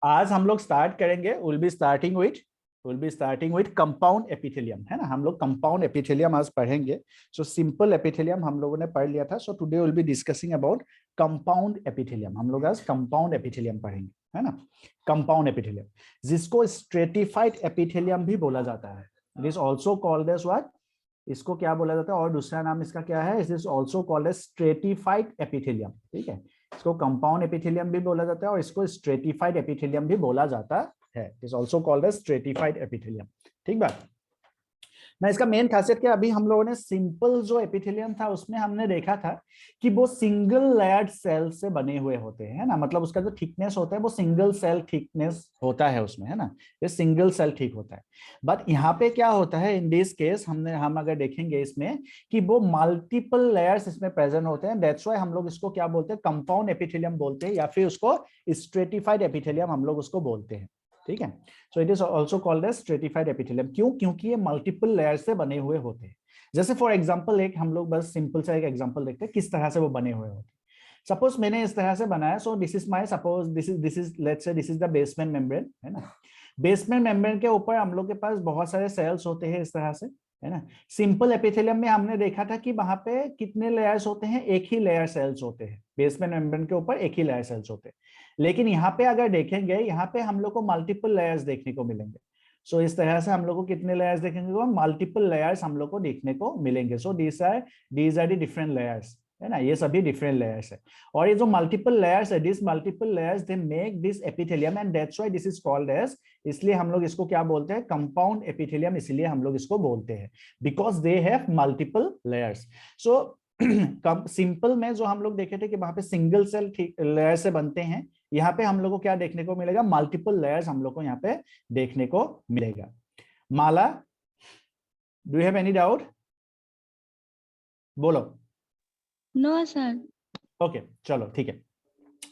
आज हम लोग स्टार्ट करेंगे, will be starting with compound epithelium, है ना। हम लोग कंपाउंड एपिथेलियम आज पढ़ेंगे। सो सिंपल एपिथेलियम हम लोगों ने पढ़ लिया था। So today will be discussing about compound epithelium. हम लोग आज कंपाउंड एपिथेलियम पढ़ेंगे, है ना। कंपाउंड एपिथेलियम जिसको स्ट्रेटिफाइड एपिथेलियम भी बोला जाता है। It is also called as what, इसको क्या बोला जाता है और दूसरा नाम इसका क्या है, it is also called as stratified epithelium. ठीक है, इसको कंपाउंड एपिथेलियम भी बोला जाता है और इसको स्ट्रेटिफाइड एपिथेलियम भी बोला जाता है। It is also called as stratified epithelium. ठीक बात ना। इसका मेन खासियत क्या, अभी हम लोगों ने सिंपल जो एपिथेलियम था उसमें हमने देखा था कि वो सिंगल लेयर्ड सेल से बने हुए होते हैं, है ना। मतलब उसका जो थिकनेस होता है वो सिंगल सेल थिकनेस होता है उसमें, है ना। ये सिंगल सेल ठीक होता है। बट यहाँ पे क्या होता है इन दिस केस, हम अगर देखेंगे इसमें कि वो मल्टीपल लेयर्स इसमें प्रेजेंट होते हैं। दैट्स व्हाई हम लोग इसको क्या बोलते हैं, कंपाउंड एपिथेलियम बोलते हैं, या फिर उसको स्ट्रेटिफाइड एपिथेलियम हम लोग उसको बोलते हैं। ठीक है, so it is also called as stratified epithelium. क्यों? क्योंकि ये मल्टीपल लेयर से बने हुए होते हैं। जैसे फॉर एग्जांपल एक हम लोग बस सिंपल सा एक एग्जांपल देखते हैं किस तरह से वो बने हुए होते हैं। सपोज मैंने इस तरह से बनाया, सो this is my, suppose this is let's say this is the basement membrane, है ना। बेसमेंट मेम्ब्रेन के ऊपर हम लोग के पास बहुत सारे सेल्स होते हैं इस तरह से, है ना। सिंपल एपिथेलियम में हमने देखा था कि वहां पे कितने लेयर्स होते हैं, एक ही लेयर सेल्स होते हैं। बेसमेंट मेम्ब्रेन के ऊपर एक ही लेयर सेल्स होते हैं। लेकिन यहाँ पे अगर देखेंगे, यहाँ पे हम लोग को मल्टीपल लेयर्स देखने को मिलेंगे। सो इस तरह से हम लोग को कितने लेयर्स देखेंगे, मल्टीपल लेयर्स हम लोग को देखने को मिलेंगे। So these are the different layers, है ना। ये सभी डिफरेंट लेयर्स है। और ये जो मल्टीपल लेयर्स है, this multiple layers they make this epithelium and that's why this is called as, इसलिए हम लोग इसको क्या बोलते हैं, कंपाउंड एपिथेलियम। इसलिए हम लोग इसको बोलते हैं because they have multiple layers. So simple में जो हम लोग देखे थे कि वहां पे सिंगल सेल लेयर से बनते हैं, यहाँ पे हम लोग को क्या देखने को मिलेगा, मल्टीपल लेयर्स हम लोग को यहाँ पे देखने को मिलेगा। Mala, do you have any doubt? बोलो। No sir. ओके, चलो ठीक है।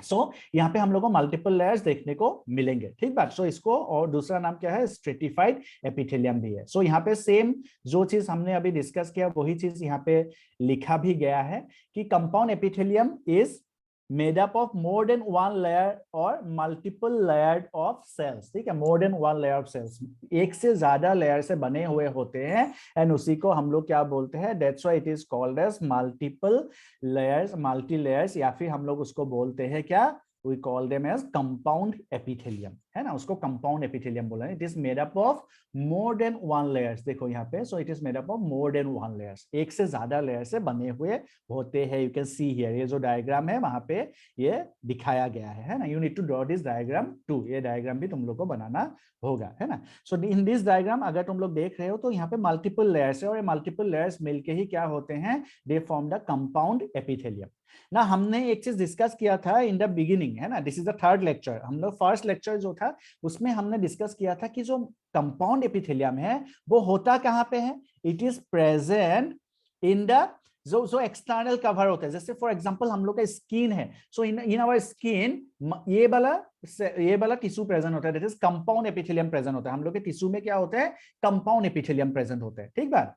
सो यहाँ पे हम लोग को मल्टीपल लेयर्स देखने को मिलेंगे। ठीक बात। सो इसको और दूसरा नाम क्या है, स्ट्रेटिफाइड एपिथेलियम भी है। सो यहाँ पे सेम जो चीज हमने अभी डिस्कस किया वही चीज यहाँ पे लिखा भी गया है कि compound epithelium is made up of more than one layer और मल्टीपल लेयर ऑफ सेल्स। ठीक है, more than one layer of cells, एक से ज्यादा लेयर से बने हुए होते हैं। एंड उसी को हम लोग क्या बोलते हैं, that's why it is called as multiple layers, multi layers, या फिर हम लोग उसको बोलते हैं क्या, we call them as compound epithelium, है ना। उसको कंपाउंड एपिथेलियम बोला है। It is made up of more than one layers. देखो यहाँ पे, सो it is made up of more than one layers, एक से ज्यादा लेयर से बने हुए होते हैं। यू कैन सी हियर, ये जो डायग्राम है वहां पे ये दिखाया गया है ना। You need to draw this diagram too, ये डायग्राम भी तुम लोग को बनाना होगा, है ना। सो इन दिस डायग्राम अगर तुम लोग देख रहे हो तो यहाँ पे मल्टीपल लेयर्स है और ये मल्टीपल लेयर्स मिलके ही क्या होते हैं, they form the compound epithelium ना। हमने एक चीज डिस्कस किया था इन द बिगिनिंग, है ना। This is the third lecture. हम लोग फर्स्ट लेक्चर जो था उसमें हमने डिस्कस किया था कि जो कंपाउंड एपिथेलियम है वो होता कहाँ पे है, it is present in the जो एक्सटर्नल कवर होता है। जैसे फॉर एग्जांपल हम लोग का स्किन है, सो इन आवर स्किन ये वाला टिश्यू प्रेजेंट होता है, that is compound epithelium present होता है। हम लोग के टिश्यू में क्या होता है, कंपाउंड एपिथेलियम प्रेजेंट होता है। ठीक बात।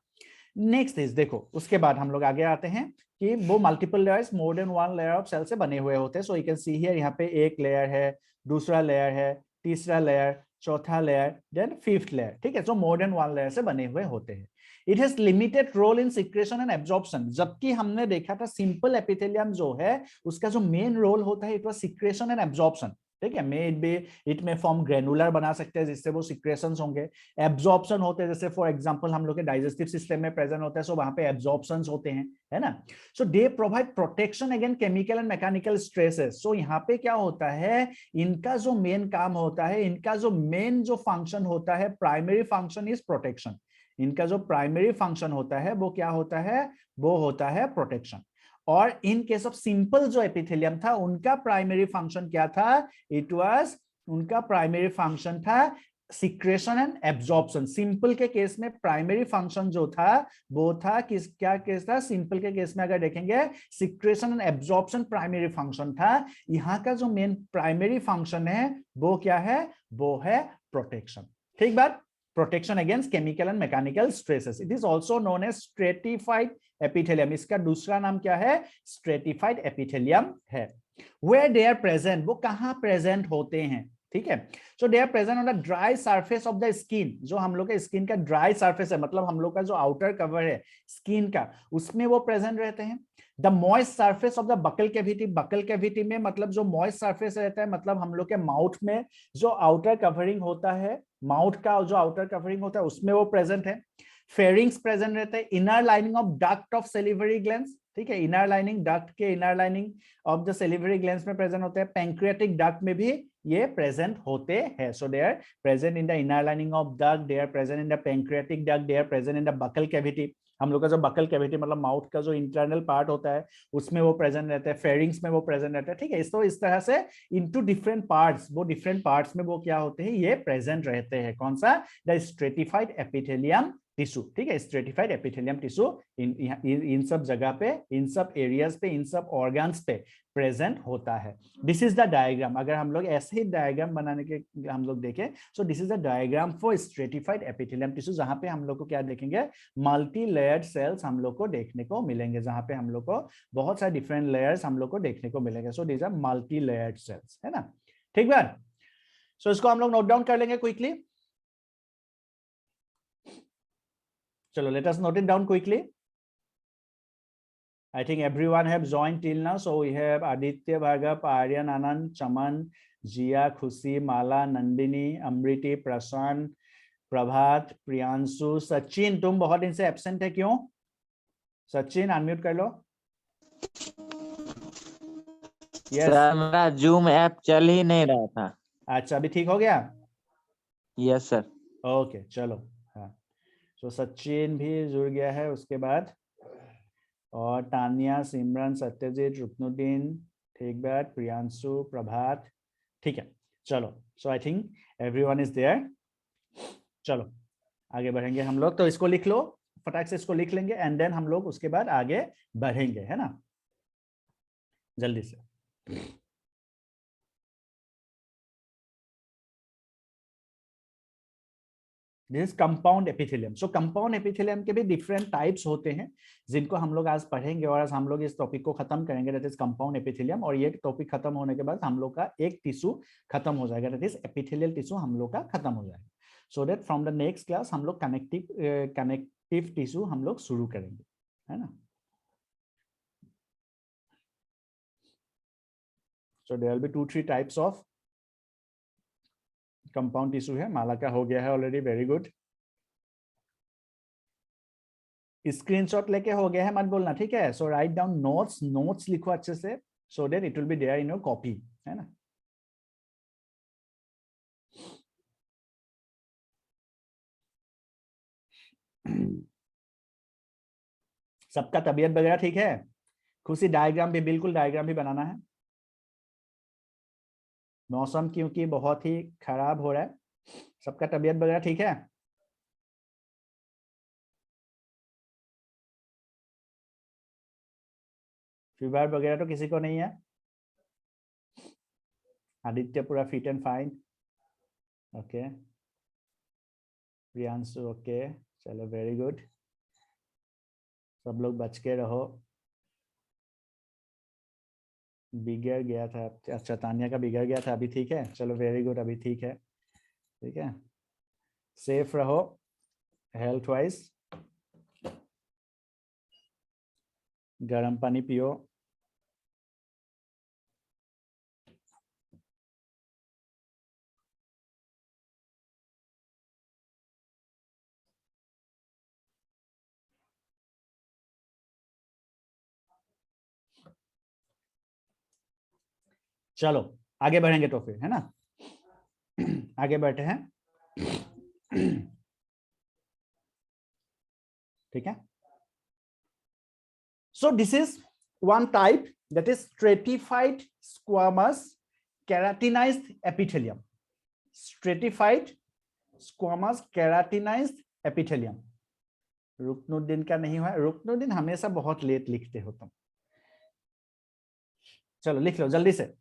नेक्स्ट इज, देखो उसके बाद हम लोग आगे आते हैं कि वो multiple layers, more than one layer of cell से बने हुए होते हैं। So you can see here, यहाँ पे एक लेयर है, दूसरा लेयर है, तीसरा लेयर, चौथा लेयर, देन फिफ्थ लेयर। ठीक है, so more than one layer से बने हुए होते हैं। It has limited role in secretion and absorption. जबकि हमने देखा था सिंपल एपिथेलियम जो है उसका जो मेन रोल होता है it was secretion and absorption. ठीक है, इट में फॉर्म ग्रेनुलर बना सकते हैं जिससे वो सिक्रेशंस होंगे। एब्जॉर्प्शन होते हैं, जैसे फॉर एग्जांपल हम लोग के डाइजेस्टिव सिस्टम में प्रेजेंट होता है, सो वहां पे एब्जॉर्प्शंस होते हैं, है ना। So they provide protection against chemical and mechanical stresses. So यहाँ पे क्या होता है, इनका जो मेन काम होता है, इनका जो मेन जो फंक्शन होता है, प्राइमरी फंक्शन इज प्रोटेक्शन। इनका जो प्राइमरी फंक्शन होता है वो क्या होता है, वो होता है प्रोटेक्शन। और इन केस ऑफ सिंपल जो एपिथेलियम था उनका प्राइमरी फंक्शन क्या था, इट वाज, उनका प्राइमरी फंक्शन था सिक्रेशन एंड एब्जॉर्प्शन। सिंपल के केस में प्राइमरी फंक्शन जो था वो था किस, क्या केस था, सिंपल के केस में अगर देखेंगे secretion and absorption primary function था। यहाँ का जो मेन प्राइमरी फंक्शन है वो क्या है, वो है प्रोटेक्शन। ठीक बात, protection against chemical and mechanical stresses. It is also known as stratified epithelium. इसका दूसरा नाम क्या है, स्ट्रेटिफाइड एपिथेलियम है। Where they are present, वो कहाँ प्रेजेंट होते हैं, ठीक है। So they are present on the dry surface of the skin, जो हम लोग के स्किन का ड्राई सरफेस है, मतलब हम लोग का जो आउटर कवर है स्किन का, उसमें वो प्रेजेंट रहते हैं। The moist surface of the buccal cavity, buccal cavity में मतलब जो मॉइस्ट सरफेस रहता है, मतलब हम लोग के माउथ में जो आउटर कवरिंग होता है, माउथ का जो आउटर कवरिंग होता है उसमें वो प्रेजेंट है। फेरिंग्स प्रेजेंट रहते हैं। Inner lining of duct of salivary glands, ठीक है, इनर लाइनिंग, डक्ट के inner lining of the salivary glands में प्रेजेंट होते हैं। पैंक्रियाटिक डक्ट में भी ये प्रेजेंट होते हैं। So they are present in the inner lining of duct, they are present in the pancreatic duct, they are present in the buccal cavity. हम लोग का जो बकल कैविटी मतलब माउथ का जो इंटरनल पार्ट होता है उसमें वो प्रेजेंट रहते हैं। फेरिंग्स में वो प्रेजेंट रहते हैं, ठीक है। तो इस तरह से इनटू डिफरेंट पार्ट्स, वो डिफरेंट पार्ट्स में वो क्या होते हैं, ये प्रेजेंट रहते हैं। कौन सा? द स्ट्रेटिफाइड एपिथेलियम टिश्यू, ठीक है, स्ट्रेटिफाइड एपिथेलियम टिश्यू इन सब जगह पे, इन सब एरियाज पे, इन सब ऑर्गन्स पे प्रेजेंट होता है। This is the diagram. अगर हम लोग ऐसे ही डायग्राम बनाने के हम लोग देखें, सो this is the diagram for stratified epithelium tissue, जहां पे हम लोग को क्या देखेंगे, मल्टी लेयर्ड सेल्स हम लोग को देखने को मिलेंगे, जहां पे हम लोग को बहुत सारे डिफरेंट लेयर्स हम लोग को देखने को मिलेंगे। So this are multi layered cells, है ना, ठीक बात। सो इसको हम लोग नोट डाउन कर लेंगे क्विकली। चलो, let us note it down quickly. I think everyone have joined till now. So we have Aditya, Bhargav, Aryan, Anand, Chaman, Jia, Khushi, Mala, Nandini, Amriti, Prashant, प्रभात, प्रियांशु, सचिन। तुम बहुत दिन से एब्सेंट है, क्यों? Sachin unmute कर लो। yes. सर मेरा zoom app चल ही नहीं रहा था। अच्छा, अभी ठीक हो गया? Yes sir. ओके, चलो। हाँ, तो सचिन भी जुड़ गया है। उसके बाद और तानिया, सिमरन, सत्यजीत, रुकनुद्दीन, ठीक बात, प्रियांशु, प्रभात, ठीक है। चलो, so I think everyone is there. चलो आगे बढ़ेंगे हम लोग। तो इसको लिख लो, फटाक से इसको लिख लेंगे एंड देन हम लोग उसके बाद आगे बढ़ेंगे, है ना, जल्दी से। This compound epithelium. So compound epithelium के भी डिफरेंट टाइप्स होते हैं, जिनको हम लोग आज पढ़ेंगे और आज हम लोग इस टॉपिक को खत्म करेंगे, दैट इज कंपाउंड एपिथेलियम। और ये टॉपिक खत्म होने के बाद हम लोग का एक टिश्यू खत्म हो जाएगा, दैट इज एपिथेलियल टिश्यू हम लोग का खत्म हो जाएगा। So that from the next class हम लोग कनेक्टिव टिश्यू हम लोग शुरू करेंगे, है ना। So there will be 2-3 types of compound tissue है। माला का हो गया है ऑलरेडी, वेरी गुड। स्क्रीनशॉट लेके हो गया है मत बोलना, ठीक है। So write down notes, notes लिखो अच्छे से, so that it will be there in your copy, है ना। सबका तबीयत वगैरह ठीक है? खुशी, डायग्राम भी, बिल्कुल डायग्राम भी बनाना है। मौसम क्योंकि बहुत ही खराब हो रहा है, सबका तबीयत वगैरह ठीक है? फीवर वगैरह तो किसी को नहीं है? आदित्य पूरा fit and fine, okay. Priyanshu okay, चलो वेरी गुड, सब लोग बच के रहो। बिगड़ गया था, अच्छा तानिया का बिगड़ गया था, अभी ठीक है, चलो वेरी गुड, अभी ठीक है, ठीक है। सेफ रहो हेल्थ वाइज, गर्म पानी पियो। चलो आगे बढ़ेंगे तो फिर, है ना। आगे बैठे हैं, ठीक है। So this is one type, that is stratified squamous keratinized epithelium. Stratified squamous keratinized epithelium. Ruknuddin का नहीं हुआ, रुकनुद्दीन हमेशा बहुत लेट लिखते हो तुम। चलो लिख लो जल्दी से।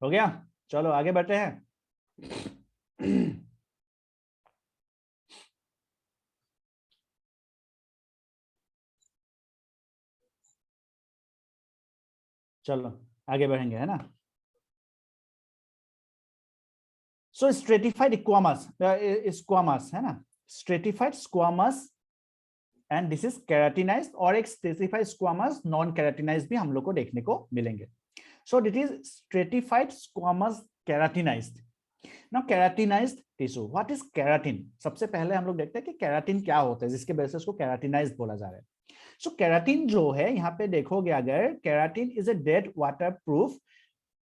हो गया? चलो आगे बढ़ते हैं। चलो आगे बढ़ेंगे, है ना। सो स्ट्रेटिफाइड स्क्वामस है ना, stratified squamous and this is keratinized, और एक स्ट्रेटिफाइड स्क्वामस नॉन केराटिनाइज्ड भी हम लोग को देखने को मिलेंगे। So this is stratified squamous keratinized. Now keratinized tissue, what is keratin? सबसे पहले हम लोग देखते हैं कि केराटिन क्या होता है जिसके वजह से उसको केराटिनाइज्ड बोला जा रहा है। सो केराटिन जो है, यहाँ पे देखोगे अगर, keratin is a dead waterproof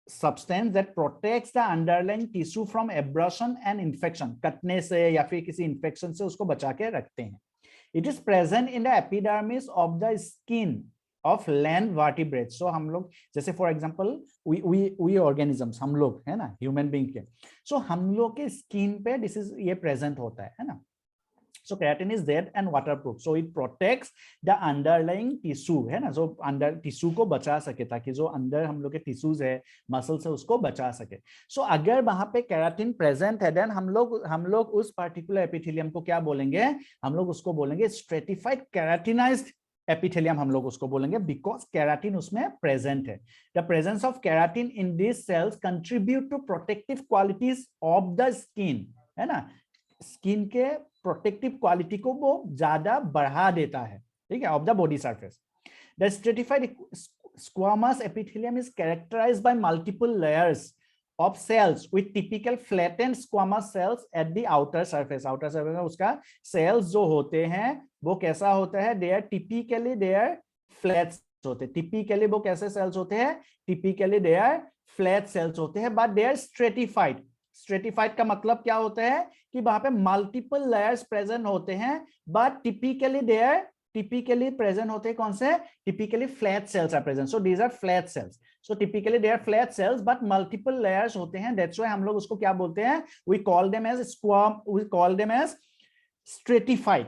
substance that protects the underlying tissue from abrasion and infection, कटने से या फिर किसी infection से उसको बचा के रखते हैं। It is present in the epidermis of the skin of land vertebrates. So हम लोग जैसे for example we organisms, हम लोग है ना, human being के, so हम लोग के skin पे this is ये present होता है ना। So keratin is dead and waterproof, so it protects the underlying tissue, है ना, जो अंदर टिश्यू को बचा सके, ताकि जो अंदर हम लोग के टिश्यूज है, मसल्स है, उसको बचा सके। So अगर वहां पे केराटिन प्रेजेंट है, देन हम लोग उस पर्टिकुलर एपिथेलियम को क्या बोलेंगे? हम लोग उसको बोलेंगे स्ट्रेटिफाइड केराटिनाइज्ड एपिथेलियम, हम लोग उसको बोलेंगे, बिकॉज केराटिन उसमें प्रेजेंट है। The presence of keratin in this cells contribute to protective qualities of the skin, है ना, स्किन के प्रोटेक्टिव क्वालिटी को वो ज्यादा बढ़ा देता है, ठीक है, of the body surface. The stratified squamous epithelium is characterized by multiple layers of cells with typical flattened squamous cells at the outer surface. outer surface में उसका cells जो होते हैं वो कैसा होता है? they are flat होते हैं। typically वो कैसे cells होते हैं? typically they are flat cells होते हैं, but they are stratified. stratified का मतलब क्या होता है? कि वहां पे multiple layers present होते हैं, but typically present होते हैं कौन से? typically flat cells are present, so these are flat cells. So typically they are flat cells but multiple layers होते हैं, that's why हम लोग उसको क्या बोलते हैं? we call them as stratified,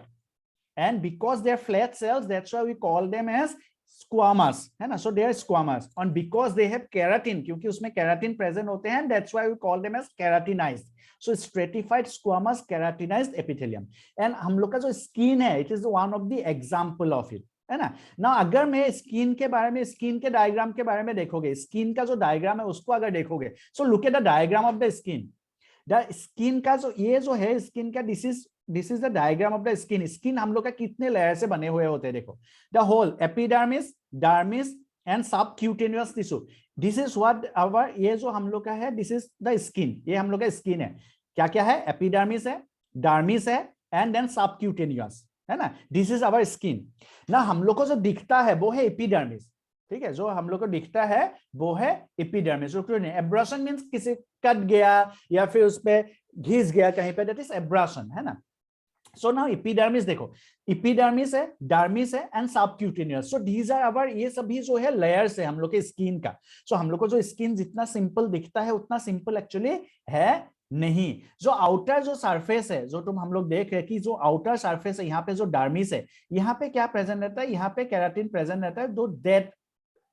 and because they are flat cells that's why we call them as squamous, है ना, so they are squamous, and because they have keratin, क्योंकि उसमें keratin present होते हैं, that's why we call them as keratinized. So stratified squamous keratinized epithelium. And हम लोग का जो skin है, it is one of the example of it, है ना। ना अगर मैं स्किन के बारे में, स्किन के डायग्राम के बारे में देखोगे, स्किन का जो डायग्राम है उसको अगर देखोगे, so look at the diagram of the skin का जो ये जो है स्किन का, this is the diagram of the skin. Skin हम लोग का कितने लेयर से बने हुए होते हैं? देखो, the whole epidermis, dermis and subcutaneous tissue, this is what our, ये जो हम लोग का है, दिस इज द स्किन, ये हम लोग का स्किन है। क्या क्या है? एपिडर्मिस है, डर्मिस है एंड देन सबक्यूटेनियस, है ना, दिस इज आवर स्किन ना। हम लोग को जो दिखता है वो है एपिडर्मिस, ठीक है, जो हम लोग को दिखता है वो है एपिडर्मिस। एब्रेशन मींस किसी कट गया या फिर उस पे घिस गया कहीं पे, दैट इज एब्रेशन, है ना। सो नाउ एपिडर्मिस देखो, एपिडर्मिस है, डर्मिस है and subcutaneous, so these are our, ये सभी जो है लेयर्स है हम लोग के स्किन का। सो हम लोग को जो स्किन जितना सिंपल दिखता है उतना सिंपल एक्चुअली है नहीं। जो आउटर जो सरफेस है, जो तुम हम लोग देख रहे हैं कि जो आउटर सरफेस है, यहाँ पे जो डर्मिस है, यहाँ पे क्या प्रेजेंट रहता है? यहाँ पे केराटिन प्रेजेंट रहता है, दो डेड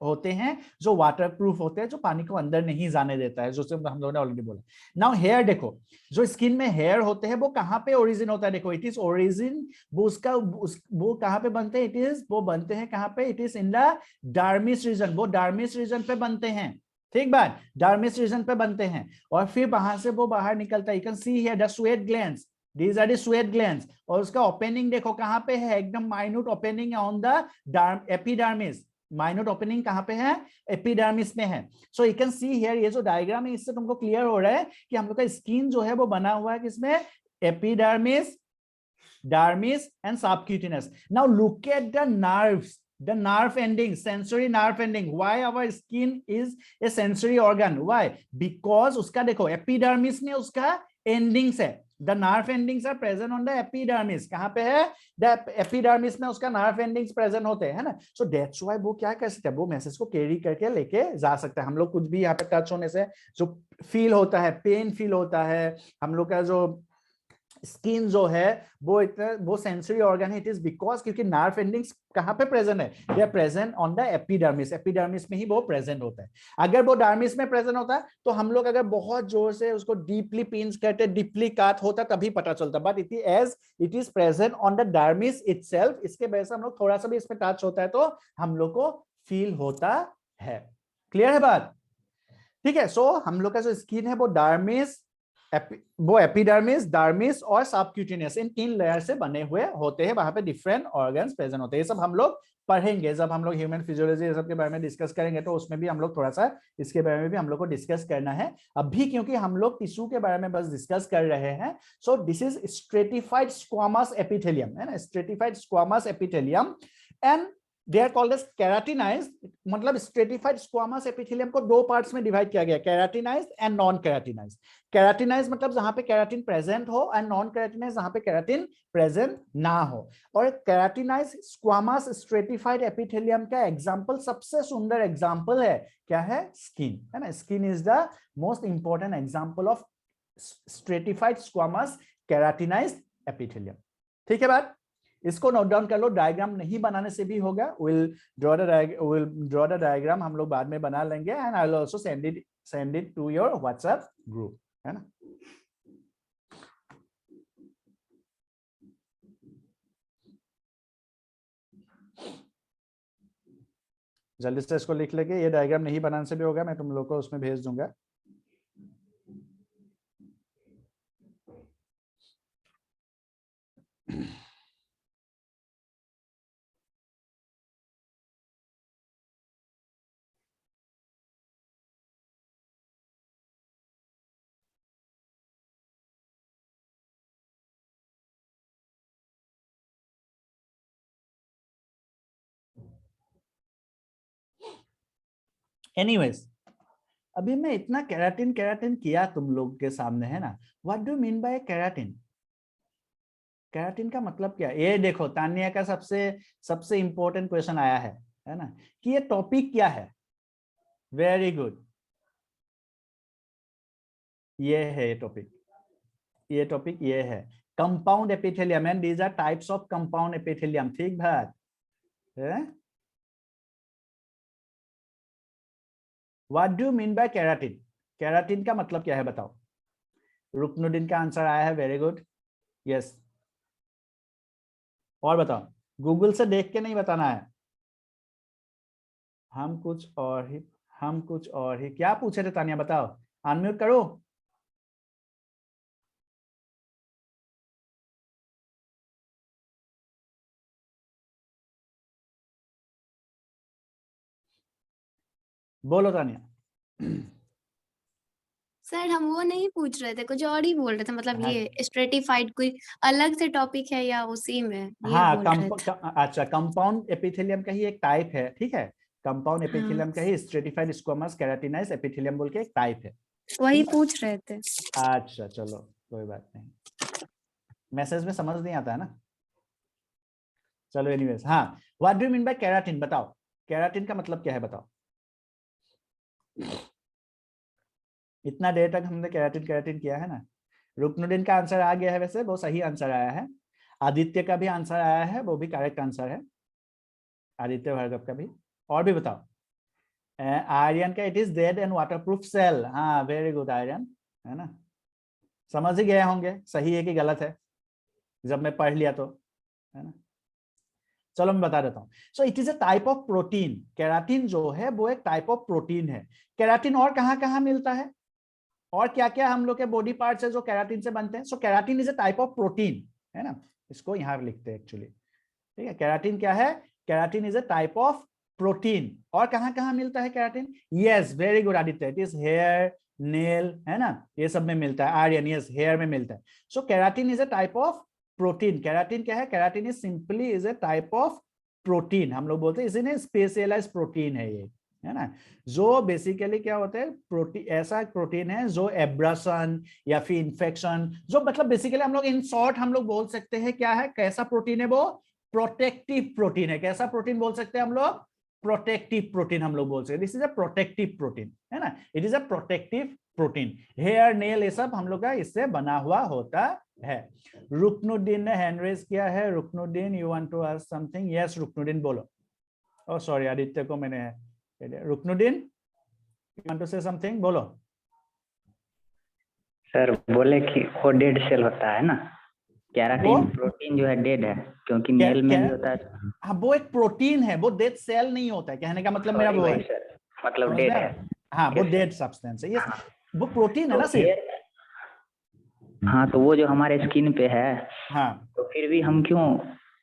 होते हैं जो वाटरप्रूफ होते हैं, जो पानी को अंदर नहीं जाने देता है, जो हम लोगों ने ऑलरेडी बोला। नाउ हेयर देखो, जो स्किन में हेयर होते हैं वो कहाँ पे ओरिजिन होता है? देखो, इट इज ओरिजिन, वो कहाँ पे बनते हैं? इट इज, वो बनते हैं कहाँ पे? It is in the dermis region, वो डर्मिस रीजन पे बनते हैं, ठीक बात, डर्मिस रीजन पे बनते हैं, और फिर वहां से वो बाहर निकलता है। You can see here the sweat glands, these are the sweat glands, और उसका ओपनिंग देखो कहाँ पे है? एकदम minute opening on the epidermis, minute opening कहाँ पे है? एपिडर्मिस में है। सो यू कैन सी हियर, ये जो डायग्राम है इससे तुमको क्लियर हो रहा है कि हम लोग का स्किन जो है वो बना हुआ है किसमें? Epidermis, dermis and subcutaneous. Now look at the nerves, the nerve ending, sensory nerve ending. Why our skin is a sensory organ? Why? Because उसका देखो epidermis में उसका endings है, the nerve endings are present on the epidermis. कहाँ पे है? The epidermis में उसका nerve endings present होते हैं, है ना। So that's why वो क्या कर सकते हैं? वो मैसेज को कैरी करके लेके जा सकते हैं। हम लोग कुछ भी यहाँ पे टच होने से जो फील होता है, पेन फील होता है, हम लोग का जो स्किन जो है वो सेंसरी ऑर्गन है, इट इज बिकॉज क्योंकि नर्व एंडिंग्स कहां पे प्रेजेंट है, they are present on the epidermis, epidermis में ही वो प्रेजेंट होता है। अगर वो डर्मिस में प्रेजेंट होता है तो हम लोग अगर बहुत जोर से उसको डीपली पिंच करते, डीपली काट होता तभी पता चलता, but it is present on the dermis itself, इसके वजह से हम लोग थोड़ा सा भी इसमें टच होता है तो हम लोग को फील होता है। क्लियर है बात? ठीक है। सो हम लोग का जो स्किन है वो डर्मिस, वो एपिडर्मिस, डर्मिस और सबक्यूटेनियस, इन 3 लेयर से बने हुए होते हैं। वहां पे डिफरेंट ऑर्गन्स प्रेजेंट होते हैं। ये सब हम लोग पढ़ेंगे जब हम लोग ह्यूमन फिजियोलॉजी ये सब के बारे में डिस्कस करेंगे, तो उसमें भी हम लोग थोड़ा सा इसके बारे में भी हम लोग को डिस्कस करना है। अभी क्योंकि हम लोग टिश्यू के बारे में बस डिस्कस कर रहे हैं, so this is stratified squamous epithelium, है ना, stratified squamous epithelium, and they are called as keratinized. मतलब स्ट्रेटिफाइड स्क्वामस एपिथेलियम को 2 पार्ट्स में डिवाइड किया गया, keratinized and non keratinized. Keratinized मतलब जहां पे केराटिन प्रेजेंट हो, एंड नॉन केराटिनाइज्ड जहां पे केराटिन प्रेजेंट ना हो। और केराटिनाइज्ड स्क्वामस स्ट्रेटिफाइड एपिथेलियम का एग्जांपल, सबसे सुंदर एग्जांपल है क्या है? स्किन, है ना। Skin is the most important example of stratified squamous keratinized epithelium. ठीक है बात? इसको नोट डाउन कर लो, डायग्राम नहीं बनाने से भी होगा। विल ड्रॉ द डायग्राम, हम लोग बाद में बना लेंगे, and I will also send it to your WhatsApp group, है ना। जल्दी से इसको लिख लेंगे, ये डायग्राम नहीं बनाने से भी होगा, मैं तुम लोग को उसमें भेज दूंगा। एनीवेज, अभी मैं इतना केराटिन केराटिन किया तुम लोग के सामने, है ना। What do mean by keratin? Keratin का मतलब क्या? ये देखो, तानिया का सबसे इंपॉर्टेंट क्वेश्चन आया है ना, कि ये टॉपिक क्या है। वेरी गुड, ये है टॉपिक, ये है compound epithelium, and these are types of compound epithelium. ठीक बात है। What do mean by keratin? Keratin का मतलब क्या है बताओ? रुकनुद्दीन का आंसर आया है, वेरी गुड, यस। और बताओ, गूगल से देख के नहीं बताना है। हम कुछ और ही क्या पूछे थे तानिया, बताओ, अनम्यूट करो। बोलो तानिया। सर हम वो नहीं पूछ रहे थे, कुछ और ही बोल रहे थे, मतलब हाँ। ये स्ट्रेटिफाइड कोई अलग से टॉपिक है या उसी में ये हाँ, बोल रहे थे। अच्छा, कंपाउंड एपिथेलियम का ही एक टाइप है, ठीक है। कंपाउंड हाँ, एपिथेलियम का ही स्ट्रेटिफाइड स्क्वामस केराटिनाइज्ड एपिथेलियम बोल के एक टाइप है। वही पूछ रहे थे। अच्छा चलो, कोई बात नहीं, मैसेज में समझ नहीं आता है ना। चलो एनीवेज, हाँ, what do you mean by keratin? बताओ, केराटिन का मतलब क्या है बताओ। इतना देर तक हमने केराटिन केराटिन किया है ना। रुकनुद्दीन का आंसर आ गया है, वैसे वो सही आंसर आया है। आदित्य का भी आंसर आया है, वो भी करेक्ट आंसर है, आदित्य भार्गव का भी। और भी बताओ। आर्यन का it is dead and waterproof cell, हाँ वेरी गुड आर्यन, है ना। समझ ही गए होंगे सही है कि गलत है, जब मैं पढ़ लिया तो, है ना। चलो मैं बता देता हूँ। सो it is a type of protein. Keratin जो है वो एक टाइप ऑफ प्रोटीन है। केराटिन और कहाँ मिलता है, और क्या क्या हम लोग के बॉडी पार्ट्स है जो केराटिन से बनते हैं? So keratin is a type of protein, है ना। इसको यहाँ लिखते हैं एक्चुअली, ठीक है। केराटिन क्या है? Keratin is a type of protein. और कहाँ मिलता है keratin? Yes, very good Aditya, it is here, nail, है ना, ये सब में मिलता है। आर्यन, यस, हेयर में मिलता है। So keratin is a type of protein. Keratin क्या है? Keratin is simply is a type of protein. हम लोग बोलते हैं इसे स्पेशलाइज्ड प्रोटीन है ये, है ना। जो बेसिकली क्या होता है, प्रोटीन, ऐसा प्रोटीन है जो एब्रेशन या फिर इंफेक्शन, जो मतलब बेसिकली हम लोग इन शॉर्ट हम लोग बोल सकते हैं क्या है, कैसा प्रोटीन है वो? प्रोटेक्टिव प्रोटीन है। कैसा प्रोटीन बोल सकते हैं हम लोग? प्रोटेक्टिव प्रोटीन हम लोग बोल सकते हैं। This is a protective protein, है ना, it is a protective protein. Hair, nail, ये सब हम लोग का इससे बना हुआ होता है। रुकनुद्दीन ने हैंड रेज किया है। Ruknuddin, you want to ask something? Yes Ruknuddin, बोलो। ओह सॉरी, आदित्य को मैंने Ruknuddin, you want to say something, बोलो। सर बोले कि वो डेड सेल होता है ना, केराटिन प्रोटीन जो है डेड है, क्योंकि नेल में भी होता है। हाँ, वो एक प्रोटीन है, वो डेड सेल नहीं होता है, कहने का मतलब मेरा वो है सर, मतलब समझ डेड में? है। हाँ, वो डेड सब्सटेंस है, यस, वो प्रोटीन है ना सिर्फ। हाँ, तो वो जो हमारे स्किन पे है, हाँ, तो फिर भी हम क्यों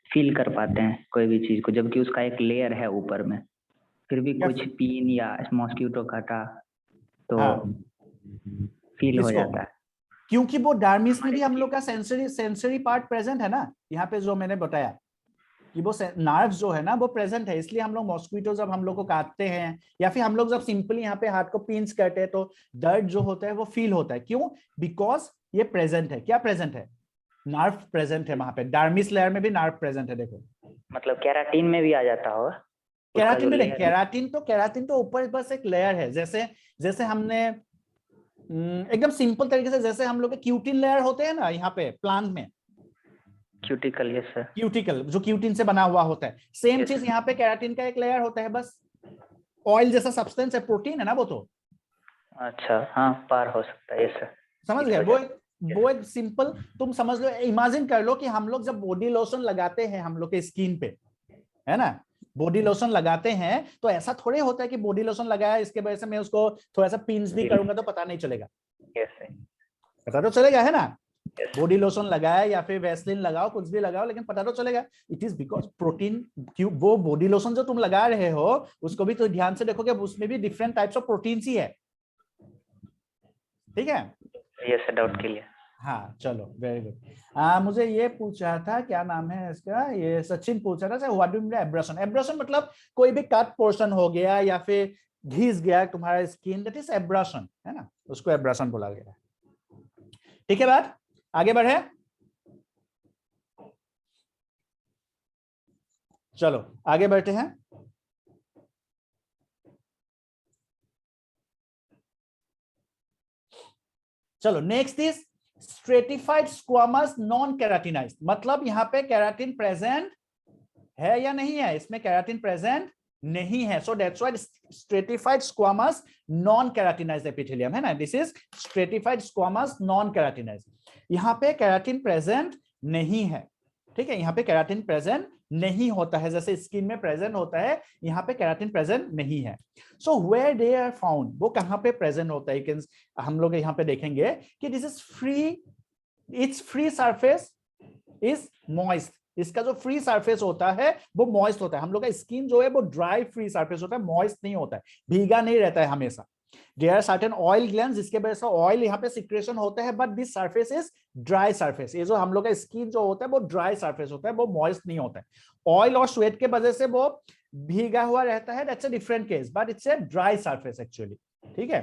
फील कर पाते हैं कोई भी चीज को, जबकि उसका एक लेयर है ऊपर में, फिर भी कुछ पीन या मॉस्किटो काटा तो फील हो जाता है। क्योंकि वो डार्मिस में भी हम लोग का सेंसरी पार्ट प्रेजेंट है ना, यहाँ पे जो मैंने बताया कि वो नर्व जो है ना वो प्रेजेंट है, इसलिए हम लोग मॉस्किटो जब हम लोग को काटते हैं या फिर हम लोग जब सिंपली यहाँ पे हाथ को पिंच करते हैं तो दर्द जो होता है वो फील होता है। क्यों? बिकॉज ये प्रेजेंट है। क्या प्रेजेंट है? नर्व प्रेजेंट है वहां पे। डार्मिस लेयर में भी नर्व प्रेजेंट है, देखो। मतलब केराटिन में भी आ जाता होगा। केराटिन में नहीं, केराटिन तो ऊपर बस एक लेयर है। जैसे हमने एकदम सिंपल तरीके से, जैसे हम लोग के क्यूटिन लेयर होते हैं ना यहाँ पे प्लांट में, क्यूटिकल, यस सर, क्यूटिकल जो क्यूटिन से बना हुआ होता है, सेम चीज यहाँ पे केराटिन का एक लेयर होता है, बस ऑयल जैसा सब्सटेंस है, प्रोटीन है ना वो तो। अच्छा, हाँ, पार हो सकता है, यस सर, समझ गए? वो एक सिंपल, तुम समझ लो, इमेजिन कर लो कि हम लोग जब बॉडी लोशन लगाते हैं हम लोग के स्किन पे, है ना, बॉडी लोशन लगाते हैं तो ऐसा थोड़े होता है कि बॉडी लोशन लगाया इसके वजह से मैं उसको थोड़ा सा पिंच भी करूंगा तो पता नहीं चलेगा। पता तो चलेगा, है ना? बॉडी लोशन लगाया या फिर वैसलीन लगाओ, कुछ भी लगाओ, लेकिन पता तो चलेगा। It is because protein. क्यों? वो बॉडी लोशन जो तुम लगा रहे हो उसको भी तो ध्यान से देखोगे, उसमें भी डिफरेंट टाइप्स ऑफ प्रोटीन ही है, ठीक है? Yes sir, doubt clear. हाँ, चलो, वेरी गुड। मुझे ये पूछा था, क्या नाम है इसका, ये सचिन पूछा था, what do you mean abrasion? Abrasion मतलब कोई भी कट पोर्शन हो गया या फिर घिस गया तुम्हारा स्किन, दैट इज एब्रेशन, है ना, उसको एब्रेशन बोला गया है। ठीक है, बात आगे बढ़े, चलो आगे बढ़ते हैं। चलो, next is stratified squamous non keratinized. मतलब यहाँ पे केराटिन प्रेजेंट है या नहीं है? इसमें केराटिन प्रेजेंट नहीं है, so that's why stratified squamous non keratinized epithelium, है ना। This is stratified squamous non keratinized. यहाँ पे केराटिन प्रेजेंट नहीं है, ठीक है, यहाँ पे केराटिन प्रेजेंट नहीं होता है, जैसे स्किन में प्रेजेंट होता है, यहाँ पे केराटिन प्रेजेंट नहीं है। So where they are found, वो कहाँ पे प्रेजेंट होता है? हम लोग यहाँ पे देखेंगे कि this is free, it's free surface is moist. इसका जो फ्री सरफेस होता है वो मॉइस्ट होता है। हम लोग का स्किन जो है वो ड्राई फ्री सरफेस होता है, मॉइस्ट नहीं होता है, भीगा नहीं रहता है हमेशा। There are certain oil glands जिसके वजह से ऑयल यहाँ पे सिक्रेशन होता है, but this surface is dry surface. ये जो हम लोग का स्किन जो होता है वो ड्राई सरफेस होता है, वो मॉइस्ट नहीं होता है। ऑयल और स्वेट के वजह से वो भीगा हुआ रहता है, that's a different case, but it's a dry surface actually, ठीक है।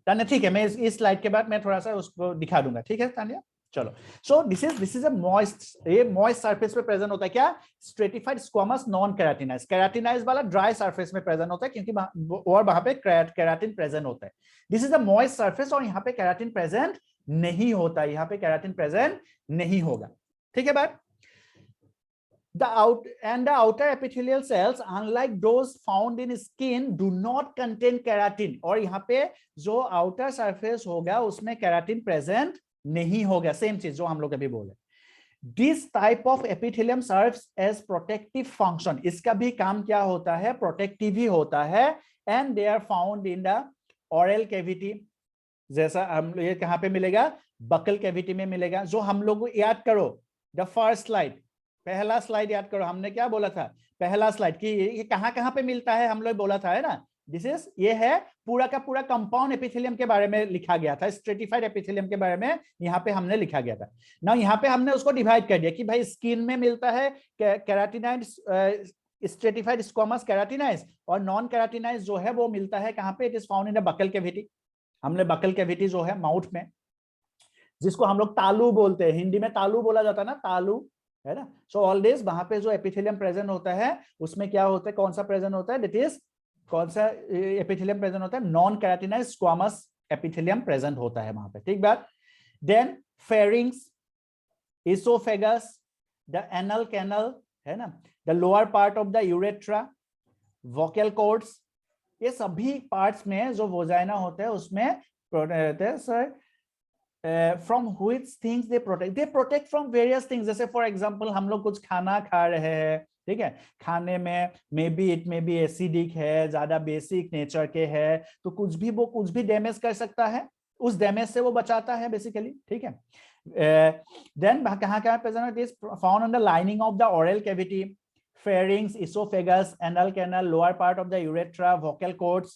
तान्या, ठीक है, मैं इस स्लाइड के बाद मैं थोड़ा सा उसको दिखा दूंगा, ठीक है तान्या, चलो। So this is a moist, ये मॉइस्ट सरफेस पे प्रेजेंट होता है। क्या? Stratified squamous non keratinized. Keratinized वाला ड्राई सरफेस में प्रेजेंट होता है, क्योंकि और वहां पे केराटिन प्रेजेंट होता है। This is a moist surface, और यहाँ पे केराटिन प्रेजेंट नहीं होता, यहाँ पे केराटिन प्रेजेंट नहीं होगा, ठीक है बात। The outer epithelial cells, unlike those found in skin, do not contain keratin. और यहाँ पे जो outer surface होगा उसमें केराटिन प्रेजेंट नहीं होगा, सेम चीज जो हम लोग अभी बोले। This type of epithelium serves as protective function. इसका भी काम क्या होता है? प्रोटेक्टिव ही होता है। And they are found in the oral cavity. जैसा हम ये कहाँ पे मिलेगा? बकल कैविटी में मिलेगा। जो हम लोग याद करो, द फर्स्ट स्लाइड, पहला स्लाइड याद करो, हमने क्या बोला था? पहला स्लाइड कि ये कहाँ पे मिलता है, हम लोग बोला था, है ना। दिस इज, ये है पूरा का पूरा कंपाउंड एपिथेलियम के बारे में लिखा गया था, स्ट्रेटिफाइड एपिथेलियम के बारे में यहाँ पे हमने लिखा गया था ना। यहाँ पे हमने उसको डिवाइड कर दिया कि भाई स्किन में मिलता है केराटिनाइज्ड, स्ट्रेटिफाइड स्क्वामस केराटिनाइज्ड, और नॉन केराटिनाइज्ड जो है वो मिलता है कहाँ पे? It is found in the buccal cavity. हमने बकल कैविटी जो है माउथ में, जिसको हम लोग तालू बोलते हैं, हिंदी में तालू बोला जाता है ना, तालू, है ना। सो ऑल दिस, वहां पे जो एपिथेलियम प्रेजेंट होता है उसमें क्या होता है, कौन सा प्रेजेंट होता है? दैट इज कौन सा एपिथेलियम प्रेजेंट होता है? Non keratinized squamous epithelium present होता है वहां पे, ठीक बात। Then pharynx, oesophagus, the anal canal है ना, the lower part of the urethra, vocal cords, ये सभी पार्ट्स में जो वोजाइना होते हैं उसमें sir from which things they protect from various things. जैसे फॉर एग्जांपल हम लोग कुछ खाना खा रहे हैं, ठीक है, खाने में इट मे बी एसिडिक है, ज्यादा बेसिक नेचर के है, तो वो कुछ भी डैमेज कर सकता है, उस डैमेज से वो बचाता है बेसिकली, ठीक है। देन कहाँ present is found on the lining of the oral cavity, pharynx, esophagus, anal canal, lower part of the urethra, vocal cords,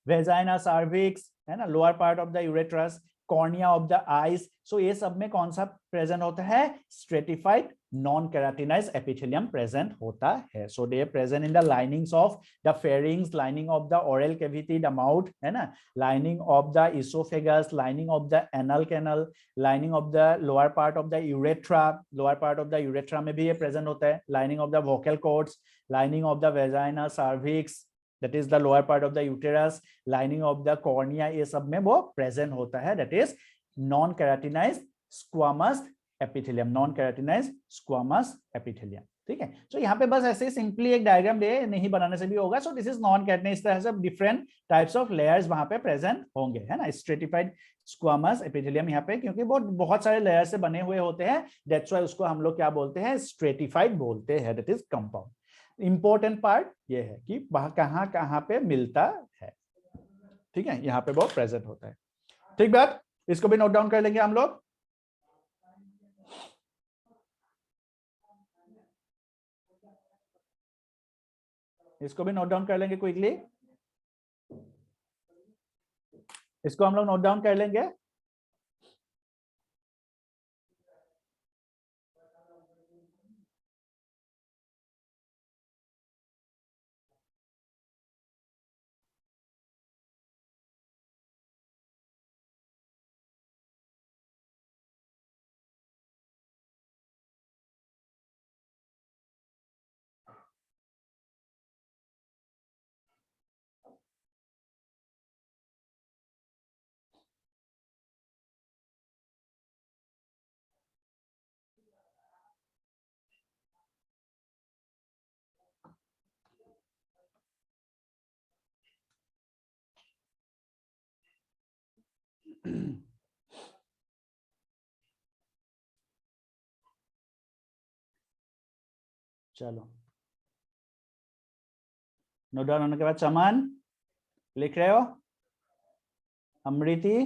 vagina, cervix, है ना, lower part of the uterus, cornea of the eyes. So ये सब में कौन सा present होता है? stratified non keratinized epithelium present होता है. So they are present in the linings of the pharynx, lining of the oral cavity, the mouth, है ना, lining of the esophagus, lining of the anal canal, lining of the lower part of the urethra, lower part of the urethra में भी ये present होता है, lining of the vocal cords, lining of the vagina, cervix, that is the lower part of the uterus, lining of the cornea, ये सब में वो present होता है, that is non keratinized squamous epithelium, non keratinized squamous epithelium, ठीक है। सो यहाँ पे बस ऐसे सिंपली एक डायग्राम दे, नहीं बनाने से भी होगा। सो दिस इज नॉन केराटिनाइज, इस तरह से डिफरेंट टाइप्स ऑफ लेयर्स वहां पे प्रेजेंट होंगे, है ना। स्ट्रेटिफाइड स्क्वामस एपिथेलियम यहाँ पे क्योंकि वो बहुत सारे लेयर से बने हुए होते हैं, दैट्स व्हाई उसको हम लोग क्या बोलते हैं? स्ट्रेटिफाइड बोलते हैं, that is compound. Important part ये है कि कहाँ पे मिलता है, ठीक है, यहाँ पे वो प्रेजेंट होता है, ठीक बात। इसको भी नोट डाउन कर लेंगे हम लोग। इसको भी नोट डाउन कर लेंगे क्विकली, इसको हम लोग नोट डाउन कर लेंगे। चलो, नोट डाउन होने के बाद चमन लिख रहे हो, अमृति,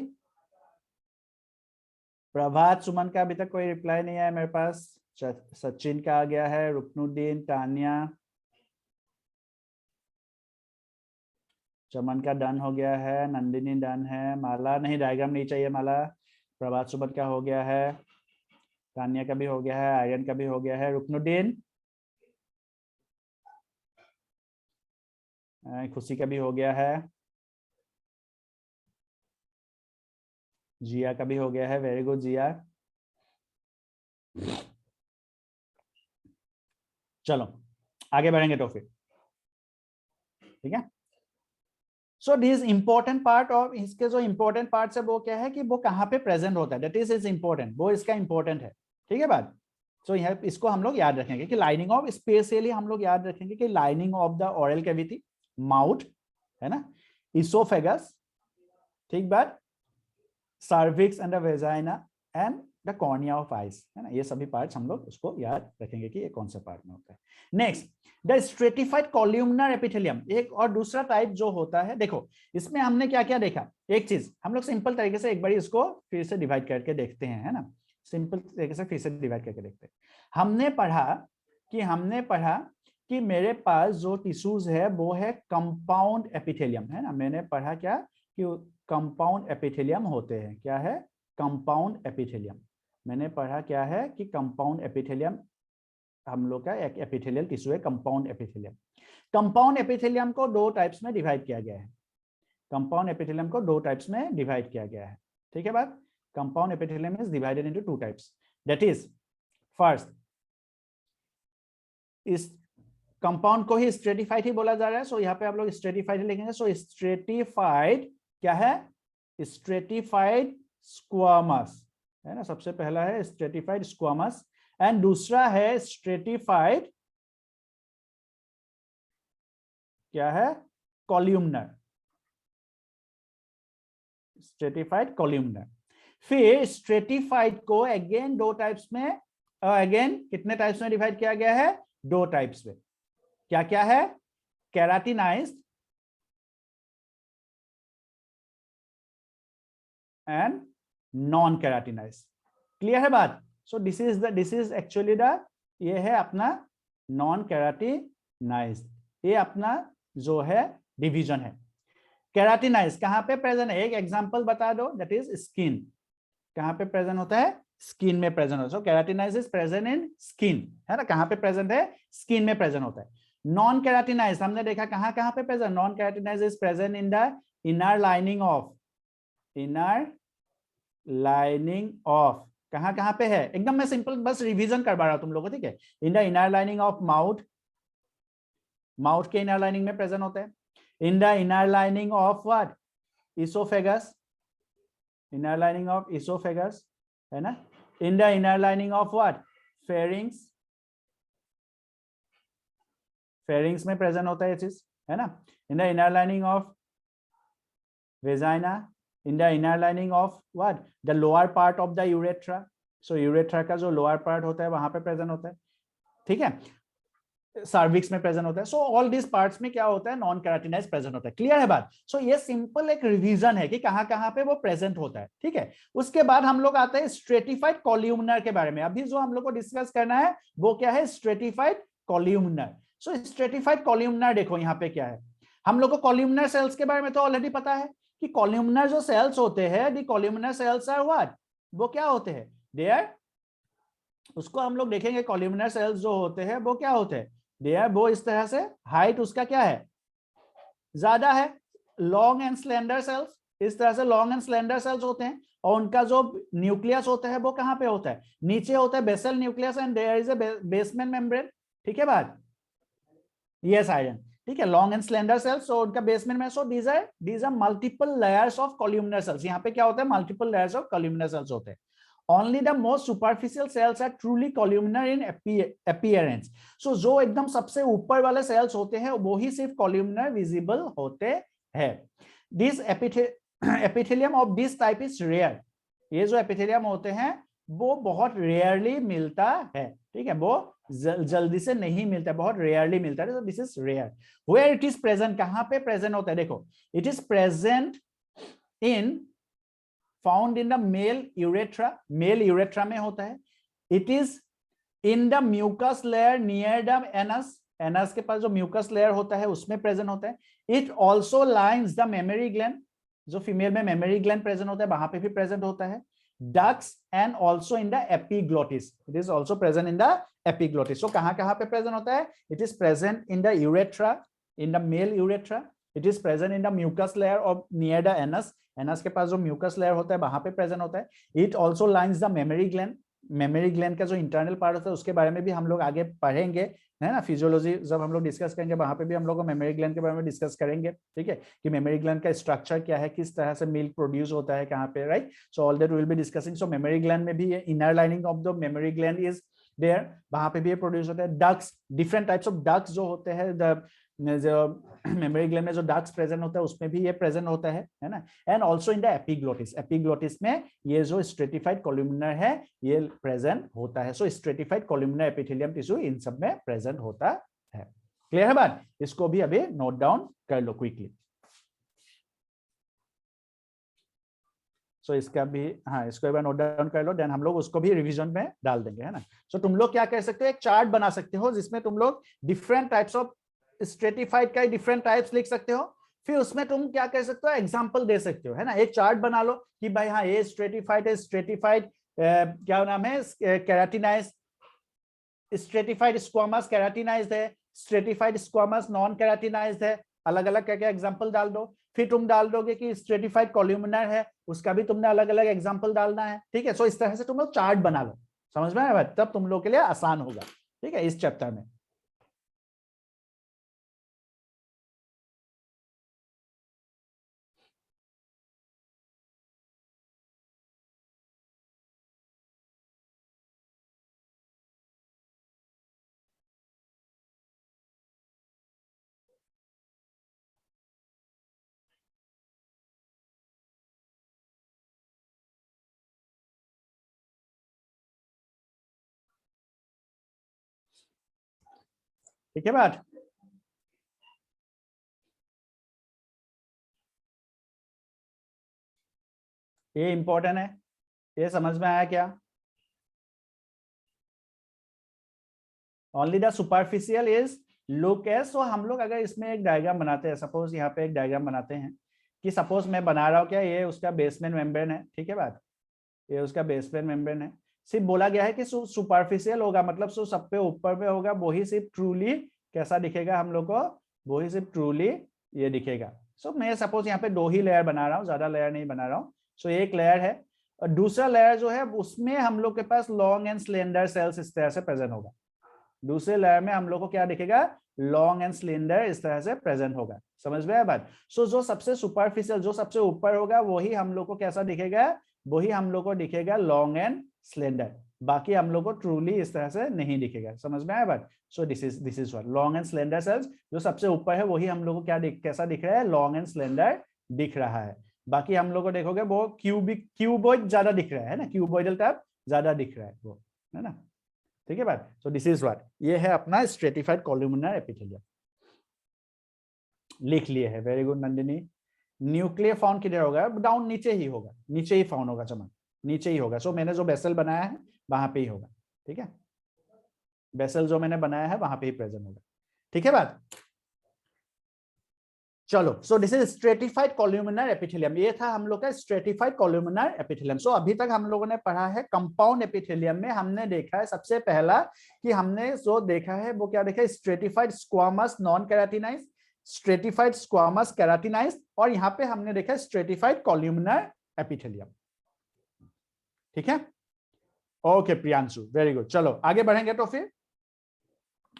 प्रभात, सुमन का अभी तक कोई रिप्लाई नहीं आया मेरे पास, सचिन का आ गया है, रुकनुद्दीन, तानिया, चमन का डन हो गया है, नंदिनी डन है, माला नहीं, डायग्राम नहीं चाहिए माला, प्रभात सुमन का हो गया है, तानिया का भी हो गया है, आर्यन का भी हो गया है, रुकनुद्दीन, खुशी का भी हो गया है, जिया का भी हो गया है, वेरी गुड जिया। चलो आगे बढ़ेंगे तो फिर, ठीक है। सो दिस इंपॉर्टेंट पार्ट, और इसके जो इंपॉर्टेंट पार्ट है वो क्या है कि वो कहाँ पे प्रेजेंट होता है, दैट इज इंपॉर्टेंट, वो इसका इंपॉर्टेंट है, ठीक है बात। सो यहाँ इसको हम लोग याद रखेंगे कि लाइनिंग ऑफ, स्पेशली हम लोग याद रखेंगे कि lining of the oral cavity, mouth, है ना, इसोफेगस, ठीक बात, cervix and the vagina and the cornea of eyes, है ना, ये सभी पार्ट्स हम लोग उसको याद रखेंगे कि ये कौन सा पार्ट में होता है। Next, the stratified columnar epithelium, एक और दूसरा टाइप जो होता है, देखो इसमें हमने क्या क्या देखा, एक चीज हम लोग सिंपल तरीके से एक बार इसको फिर से डिवाइड करके देखते हैं, है ना, सिंपल तरीके से फिर से डिवाइड करके देखते हैं। हमने पढ़ा कि मेरे पास जो टिश्यूज है वो है कंपाउंड एपिथेलियम, है ना, मैंने पढ़ा क्या कि कंपाउंड एपिथेलियम होते हैं, क्या है, कंपाउंड एपिथेलियम, मैंने पढ़ा क्या है कि कंपाउंड एपिथेलियम हम लोग का एक एपिथेलियल टिश्यू है, कंपाउंड एपिथेलियम। कंपाउंड एपिथेलियम को दो टाइप्स में डिवाइड किया गया है, कंपाउंड एपिथेलियम को दो टाइप्स में डिवाइड किया गया है, ठीक है बात। Compound epithelium is divided into two types, that is first इस कंपाउंड को ही स्ट्रेटिफाइड ही बोला जा रहा है, सो यहाँ पे आप लोग स्ट्रेटिफाइड ही लिखेंगे। सो स्ट्रेटिफाइड क्या है, स्ट्रेटिफाइड स्क्वामस है ना, सबसे पहला है स्ट्रेटिफाइड स्क्वामस एंड दूसरा है स्ट्रेटिफाइड क्या है, कॉल्यूमनर, स्ट्रेटिफाइड कॉल्यूमनर। फिर स्ट्रेटिफाइड को अगेन दो टाइप्स में, अगेन कितने टाइप्स में डिवाइड किया गया है, दो टाइप्स में। क्या क्या है, keratinized and non keratinized. Clear है बात? So this is actually the, ये है अपना नॉन केराटिनाइज्ड, ये अपना जो है डिवीजन है। केराटिनाइज कहां पे प्रेजेंट है, एक एग्जांपल बता दो, दैट इज स्किन। कहां पे प्रेजेंट होता है, स्किन में प्रेजेंट होता है। सो केराटिनाइज इज प्रेजेंट इन स्किन, है ना, कहां पे प्रेजेंट है, स्किन में प्रेजेंट होता है। नॉन केराटिनाइज हमने देखा कहां कहां पे present, non keratinized is present in the inner lining of, inner lining of कहां कहां पे है, एकदम मैं सिंपल बस रिवीजन करवा रहा हूं तुम लोगों को, ठीक है। इन the inner lining of mouth, mouth के इनर लाइनिंग में प्रेजेंट होता है। इन the inner lining of what, oesophagus, inner lining of oesophagus है ना। इन the inner lining of what, pharynx, pharynx में प्रेजेंट होता है ये चीज, है ना। इन the inner lining of vagina, in the inner lining of what, the lower part of the urethra. So urethra का जो लोअर पार्ट होता है वहां पे प्रेजेंट होता है, ठीक है। सर्विक्स में प्रेजेंट होता है। सो ऑल दिस पार्ट्स में क्या होता है, नॉन केराटिनाइज प्रेजेंट होता है। क्लियर है बात? सो ये सिंपल एक रिवीजन है कि कहां कहां पे वो प्रेजेंट होता है, ठीक है। उसके बाद हम लोग आते हैं स्ट्रेटिफाइड कॉल्यूमनर के बारे में। अभी जो हम लोग को डिस्कस करना है वो क्या है, स्ट्रेटिफाइड कॉल्यूमनर। सो स्ट्रेटिफाइड कॉल्यूमनर देखो यहाँ पे क्या है, हम लोग को कॉल्यूमनर सेल्स के बारे में तो ऑलरेडी पता है कि कॉल्यूमनर जो सेल्स होते हैं, दी कॉल्यूमनर सेल्स आर व्हाट, वो क्या होते हैं, दे आर, उसको हम लोग देखेंगे कॉल्यूमनर सेल्स जो होते हैं वो क्या होते हैं, दे आर, वो इस तरह से हाइट उसका क्या है, ज्यादा है, लॉन्ग एंड स्लेंडर सेल्स, इस तरह से लॉन्ग एंड स्लेंडर सेल्स होते हैं। और उनका जो न्यूक्लियस होता है वो कहां पे होता है, नीचे होता है basal nucleus and there is a basement membrane, ठीक है बात, यस आयरन, ठीक है। Long and slender cells, so उनका बेसमेंट में, so these are multiple layers of columnar cells. यहाँ पे क्या होता है, multiple layers of columnar cells होते हैं। Only the most superficial cells are truly columnar in appearance. So जो एकदम सबसे ऊपर वाले सेल्स होते हैं वो ही सिर्फ columnar visible होते हैं। This epithelium of this type is rare. ये जो epithelium होते हैं वो बहुत rarely मिलता है, ठीक है, वो जल्दी से नहीं मिलता, बहुत rarely मिलता है। So this is rare. Where it is present, कहाँ पे present होता है, देखो, it is present in found in the male urethra, male urethra में होता है। It is in the mucus layer near the anus, anus के पास जो mucus layer होता है उसमें present होता है। It also lines the mammary gland, जो फीमेल में mammary gland present होता है वहां पे भी present होता है। Ducts and also in the epiglottis, it is also present in the epiglottis. So कहाँ कहाँ पे present होता है, it is present in the urethra, in the male urethra, it is present in the mucus layer of near the anus, anus के पास जो mucus layer होता है वहां पे प्रेजेंट होता है। It also lines the mammary gland, memory gland का जो इंटरनल पार्ट होता है उसके बारे में भी हम लोग आगे पढ़ेंगे, है ना, फिजियोलॉजी जब हम लोग डिस्कस करेंगे वहां पे भी हम लोग मेमोरी ग्लैंड के बारे में डिस्कस करेंगे, ठीक है, कि मेमोरी ग्लैंड का स्ट्रक्चर क्या है, किस तरह से मिल्क प्रोड्यूस होता है कहाँ पे, right. So all that will be discussing. So mammary gland में भी ये inner lining of the mammary gland is there, वहां पे भी ये प्रोड्यूस होता है। Ducts, different types of ducts जो होते हैं, द जो मेमोरी ग्लैंड में जो डक्ट्स प्रेजेंट होता है उसमें भी ये प्रेजेंट होता है ना। And also in the epiglottis, epiglottis में ये जो स्ट्रेटिफाइड कॉल्यूमनर है ये प्रेजेंट होता है। So stratified columnar epithelium tissue इन सब में प्रेजेंट होता है। क्लियर है बात? इसको भी अभी नोट डाउन कर लो क्विकली। सो इसका भी, हाँ, इसको एक बार नोट डाउन कर लो, देन हम लोग उसको भी रिवीजन में डाल देंगे, है ना। सो तुम लोग क्या कर सकते हो, एक चार्ट बना सकते हो जिसमें तुम लोग डिफरेंट टाइप्स ऑफ स्ट्रेटिफाइड का डिफरेंट टाइप्स लिख सकते हो। फिर उसमें तुम क्या कर सकते हो, एग्जांपल दे सकते हो, है ना। एक चार्ट बना लो कि भाई हाँ ये स्ट्रेटिफाइड है, स्ट्रेटिफाइड क्या नाम है, केराटिनाइज, स्ट्रेटिफाइड स्क्वामस केराटिनाइज्ड है, स्ट्रेटिफाइड स्क्वामस नॉन केराटिनाइज्ड है, अलग अलग करके एग्जांपल डाल दो। फिर तुम डाल दोगे कि स्ट्रेटिफाइड कॉल्यूमनर है, उसका भी तुमने अलग अलग एग्जांपल डालना है, ठीक है। सो इस तरह से तुम लोग चार्ट बना लो, समझ में आया? तब तुम लोग के लिए आसान होगा, ठीक है, इस चैप्टर में। ठीक है बात? ये इंपॉर्टेंट है, ये समझ में आया क्या? Only the superficial is look age. So हम लोग अगर इसमें एक डायग्राम बनाते हैं, सपोज यहाँ पे एक डायग्राम बनाते हैं कि सपोज मैं बना रहा हूँ क्या, ये उसका बेसमेंट मेम्ब्रेन है, ठीक है बात, ये उसका बेसमेंट मेम्ब्रेन है। सिर्फ बोला गया है कि सुपरफिशियल होगा, मतलब सब पे ऊपर में होगा, वही सिर्फ ट्रूली कैसा दिखेगा हम लोग को, वही सिर्फ ट्रूली ये दिखेगा। सो मैं सपोज यहाँ पे 2 ही लेयर बना रहा हूँ, ज्यादा लेयर नहीं बना रहा हूँ। सो एक लेयर है और दूसरा लेयर जो है उसमें हम लोग के पास लॉन्ग एंड स्लेंडर सेल्स इस तरह से प्रेजेंट होगा। दूसरे लेयर में हम लोग को क्या दिखेगा, लॉन्ग एंड स्लेंडर इस तरह से प्रेजेंट होगा। समझ में आया बात? सो जो सबसे सुपरफिशियल, जो सबसे ऊपर होगा वही हम लोग को कैसा दिखेगा, वही हम लोग को दिखेगा लॉन्ग एंड स्लेंडर, बाकी हम लोग को ट्रूली इस तरह से नहीं दिखेगा। समझ में आया बात? So this is what long and slender cells, जो सबसे ऊपर है वही हम लोग को क्या कैसा दिख रहा है, लॉन्ग एंड स्लेंडर दिख रहा है। बाकी हम लोग को देखोगे वो क्यूबॉइड ज्यादा दिख रहा है ना, क्यूबॉइडल टाइप ज्यादा दिख रहा है वो, है ना? ठीक है बात? सो दिस इज व्हाट, ये है अपना स्ट्रेटिफाइड कोलुमिनर एपिथेलियम। लिख लिए है, very good Nandini. Nuclear found किधर होगा, डाउन नीचे ही होगा, नीचे ही फाउंड होगा, चमन नीचे ही होगा। सो मैंने जो बेसल बनाया है वहां पे ही होगा, ठीक है, बेसल जो मैंने बनाया है वहां पे ही प्रेजेंट होगा। ठीक है बात? चलो, so this is stratified columnar epithelium, ये था हम लोग का स्ट्रेटिफाइड कोलुमिनर एपिथेलियम। सो अभी तक हम लोगों ने पढ़ा है कंपाउंड एपिथेलियम में हमने देखा है सबसे पहला कि हमने जो देखा है वो क्या देखा है, stratified squamous non keratinized, stratified squamous keratinized, और यहाँ पे हमने देखा स्ट्रेटिफाइड कोलुमिनर एपिथेलियम। ठीक है, ओके प्रियांशु, वेरी गुड। चलो आगे बढ़ेंगे, तो फिर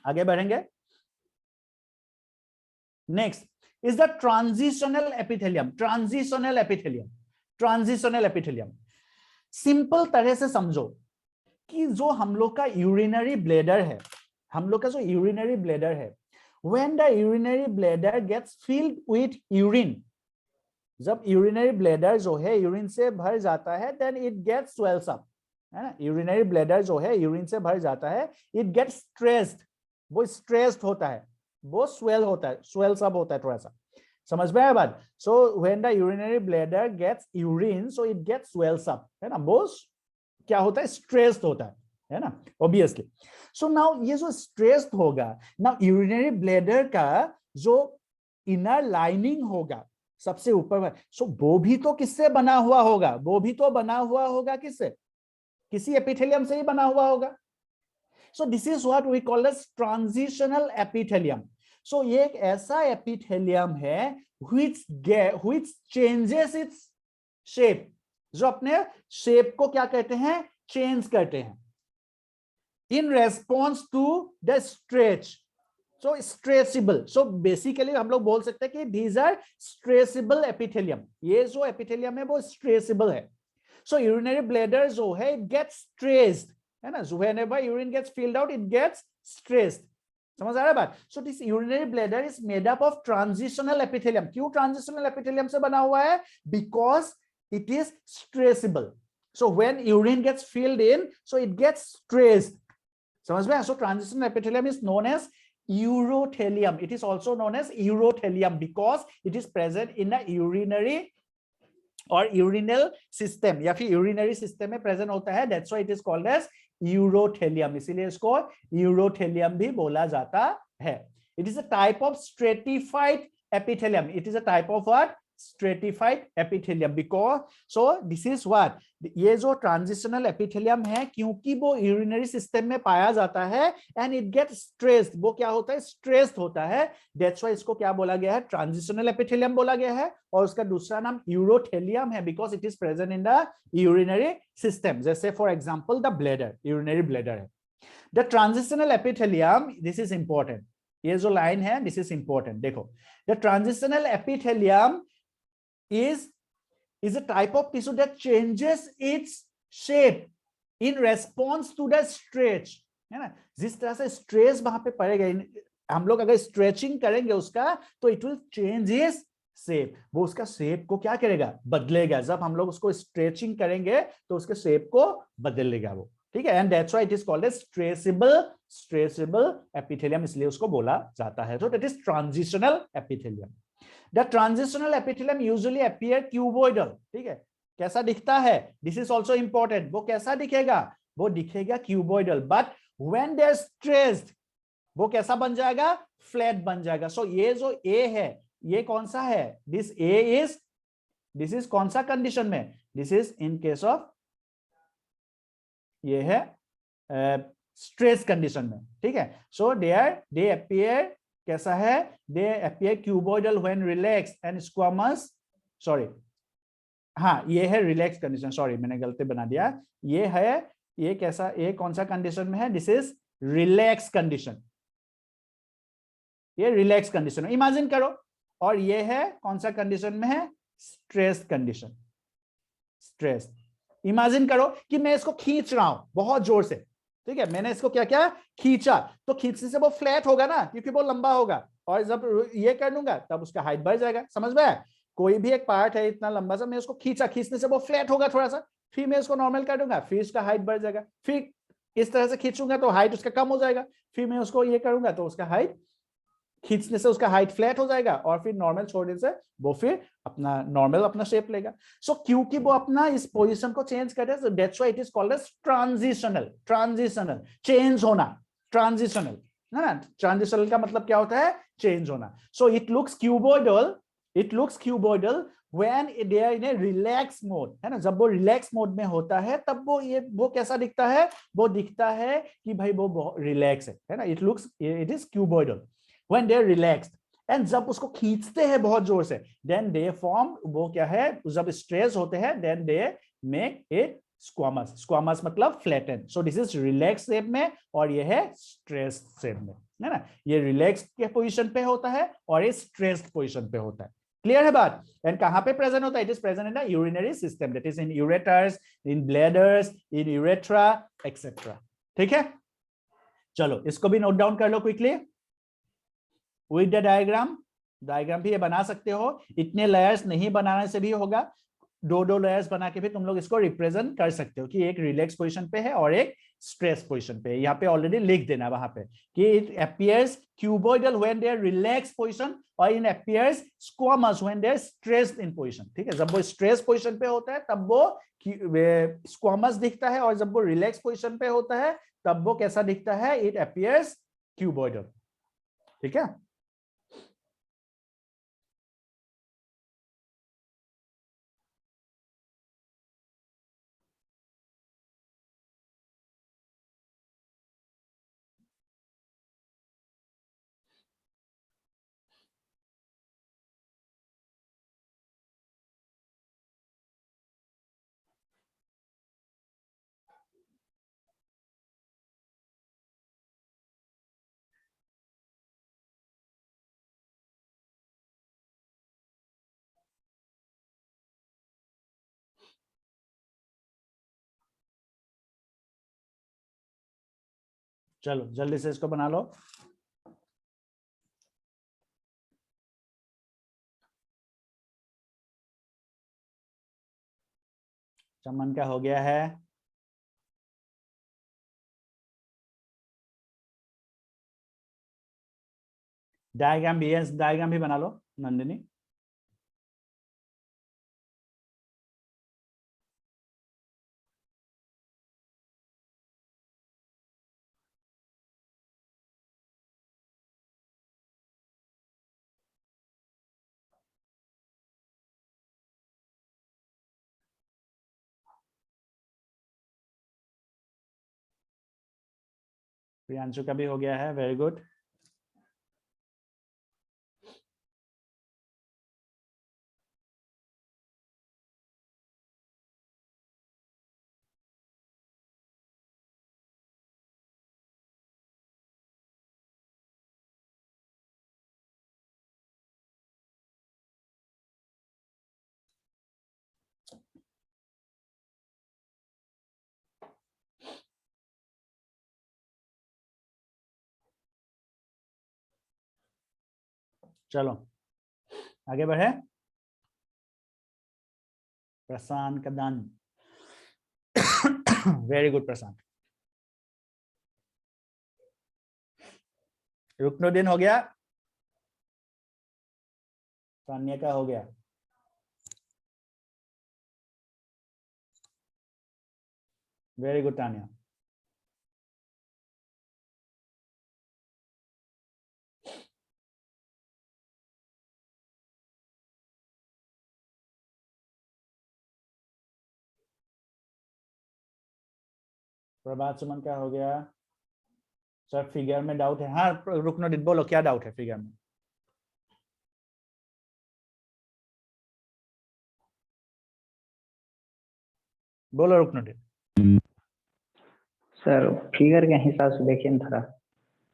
आगे बढ़ेंगे। Next is the transitional epithelium। transitional epithelium, transitional epithelium simple तरह से समझो कि जो हम लोग का यूरिनरी ब्लैडर है, हम लोग का जो यूरिनरी ब्लैडर है, when the urinary bladder gets filled with urine, जब यूरिनरी ब्लैडर जो है यूरिन से भर जाता है, then it gets swells up, है ना? यूरिनरी ब्लैडर जो है यूरिन से भर जाता है, it gets stressed, वो स्ट्रेस्ड होता है, वो स्वेल होता है, स्वेल्स अप होता है थोड़ा सा। समझ में आया बात? So when the urinary bladder gets urine, so it gets swells up, है ना? वो क्या होता है, स्ट्रेस्ड होता है ना, ऑब्वियसली। सो नाउ ये जो स्ट्रेस्ड होगा, नाउ यूरिनरी ब्लैडर का जो इनर लाइनिंग होगा सबसे ऊपर में, सो वो भी तो किससे बना हुआ होगा, वो भी तो बना हुआ होगा किससे, किसी एपिथेलियम से ही बना हुआ होगा। So this is what we call as transitional epithelium. So ये एक ऐसा एपिथेलियम है which changes its shape, जो अपने शेप को क्या कहते हैं, चेंज करते हैं in response to the stretch. So stretchable. So basically हम लोग बोल सकते हैं कि these are stretchable epithelium. ये जो एपिथेलियम है वो stretchable है। So urinary bladder जो है it gets stressed, है ना? So whenever urine gets filled out, it gets stressed. समझ आ रहा है बात? So this urinary bladder is made up of transitional epithelium. क्यों transitional epithelium से बना हुआ है? Because it is stressable. So when urine gets filled in, so it gets stressed. समझ में? So transitional epithelium is known as urothelium. It is also known as urothelium because it is present in the urinary और urinal system या फिर urinary system में present होता है, that's why it is called as urothelium, इसीलिए इसको urothelium भी बोला जाता है। It is a type of stratified epithelium, it is a type of what, stratified epithelium, because so this is what, ये जो ट्रांजिशनल एपिथेलियम है क्योंकि वो यूरिनरी सिस्टम में पाया जाता है एंड इट गेट स्ट्रेस्ड, वो क्या होता है, स्ट्रेस्ड होता है, दैट्स व्हाई इसको क्या बोला गया है, ट्रांजिशनल एपिथेलियम बोला गया है। और उसका दूसरा नाम यूरोथेलियम है because it is present in the urinary system, जैसे for example the bladder, urinary bladder है। The transitional epithelium, this is important, ये जो लाइन है दिस इज इंपॉर्टेंट, देखो, the transitional epithelium is a type of tissue that changes its shape in response to the stretch, है ना? जिस तरह से स्ट्रेस वहां पे पड़ेगा, हम लोग अगर स्ट्रेचिंग करेंगे उसका तो it will change its shape, वो उसका शेप को क्या करेगा, बदलेगा। जब हम लोग उसको स्ट्रेचिंग करेंगे तो उसके शेप को बदलेगा वो, ठीक है, and that's why it is called as stressable epithelium, इसलिए उसको बोला जाता है। तो that is transitional epithelium. The transitional epithelium usually appear cuboidal, ठीक है, कैसा दिखता है, दिस इज ऑल्सो इंपॉर्टेंट, वो कैसा दिखेगा, वो दिखेगा cuboidal, but when they are stressed वो कैसा बन जाएगा, फ्लैट बन जाएगा। सो ये जो ए है ये कौन सा है, दिस इज कौन सा कंडीशन में, this is in case of, ये है स्ट्रेस कंडीशन में, ठीक है। सो दे अपीयर कैसा है, दे appear cuboidal when relax and squamous, sorry हाँ ये है रिलैक्स कंडीशन, सॉरी मैंने गलती बना दिया, ये है, ये कैसा, ये कौन सा कंडीशन में है, दिस इज रिलैक्स कंडीशन, ये रिलैक्स कंडीशन, इमेजिन करो, और ये है कौन सा कंडीशन में है, स्ट्रेस कंडीशन, स्ट्रेस। इमेजिन करो कि मैं इसको खींच रहा हूं बहुत जोर से, ठीक है, मैंने इसको क्या क्या खींचा, तो खींचने से वो फ्लैट होगा ना, क्योंकि वो लंबा होगा, और जब ये कर लूंगा तब उसका हाइट बढ़ जाएगा, समझ में, कोई भी एक पार्ट है इतना लंबा सा, मैं उसको खींचा, खींचने से वो फ्लैट होगा थोड़ा सा, फिर मैं उसको नॉर्मल कर दूंगा, फिर उसका हाइट बढ़ जाएगा, फिर इस तरह से खींचूंगा तो हाइट उसका कम हो जाएगा, फिर मैं उसको ये करूंगा तो उसका हाइट, खींचने से उसका हाइट फ्लैट हो जाएगा, और फिर नॉर्मल छोड़ने से वो फिर अपना नॉर्मल अपना शेप लेगा। सो क्योंकि वो अपना इस पोजीशन को चेंज कर रहा है, that's why it is called as transitional, change होना, ट्रांजिशनल है ना, ट्रांजिशनल का मतलब क्या होता है, चेंज होना। So it looks cuboidal when they are in a relax mode, है ना, जब वो रिलैक्स मोड में होता है तब वो कैसा दिखता है, वो दिखता है कि भाई वो रिलैक्स है ना, it is cuboidal when they are relaxed, and जब उसको खींचते हैं बहुत जोर से, then they form, वो क्या है, जब स्ट्रेस होते हैं then they make it squamous मतलब flatten, so this is relaxed shape में, और ये है stress shape में, है ना, ये relaxed के पोजीशन पे होता है और ये stressed पोजीशन पे होता है, क्लियर है बात। एंड कहां पे प्रेजेंट होता है, it is present in the urinary system, that is in ureters, in bladders, in urethra etcetera, ठीक है। चलो इसको भी नोट डाउन कर लो क्विकली विद द डायग्राम भी ये बना सकते हो, इतने लेयर्स नहीं बनाने से भी होगा, दो लेयर्स बना के भी तुम लोग इसको रिप्रेजेंट कर सकते हो कि एक रिलैक्स पोजीशन पे है और एक स्ट्रेस पोजीशन पे है। यहाँ पे ऑलरेडी लिख देना वहां पे कि it appears cuboidal when they are relax position और in appears squamous when they are stressed in position, ठीक है। जब वो स्ट्रेस पोजीशन पे होता है तब वो स्क्वामस दिखता है, और जब वो रिलैक्स पोजीशन पे होता है तब वो कैसा दिखता है, इट अपीयर्स क्यूबॉइडल, ठीक है। चलो जल्दी से इसको बना लो। चमन का हो गया है, डायग्राम भी बना लो नंदिनी। प्रियांशु का भी हो गया है, वेरी गुड। चलो आगे बढ़े। प्रशांत कदन वेरी गुड प्रशांत। रुकनुद्दीन हो गया, तान्या का हो गया, वेरी गुड तान्या। प्रभात सुमन का हो गया। सर फिगर में डाउट है, हाँ रुकनुद्दीन बोलो क्या डाउट है फिगर में। बोलो रुकनुद्दीन। सर फिगर के हिसाब से देखिए ना थोड़ा,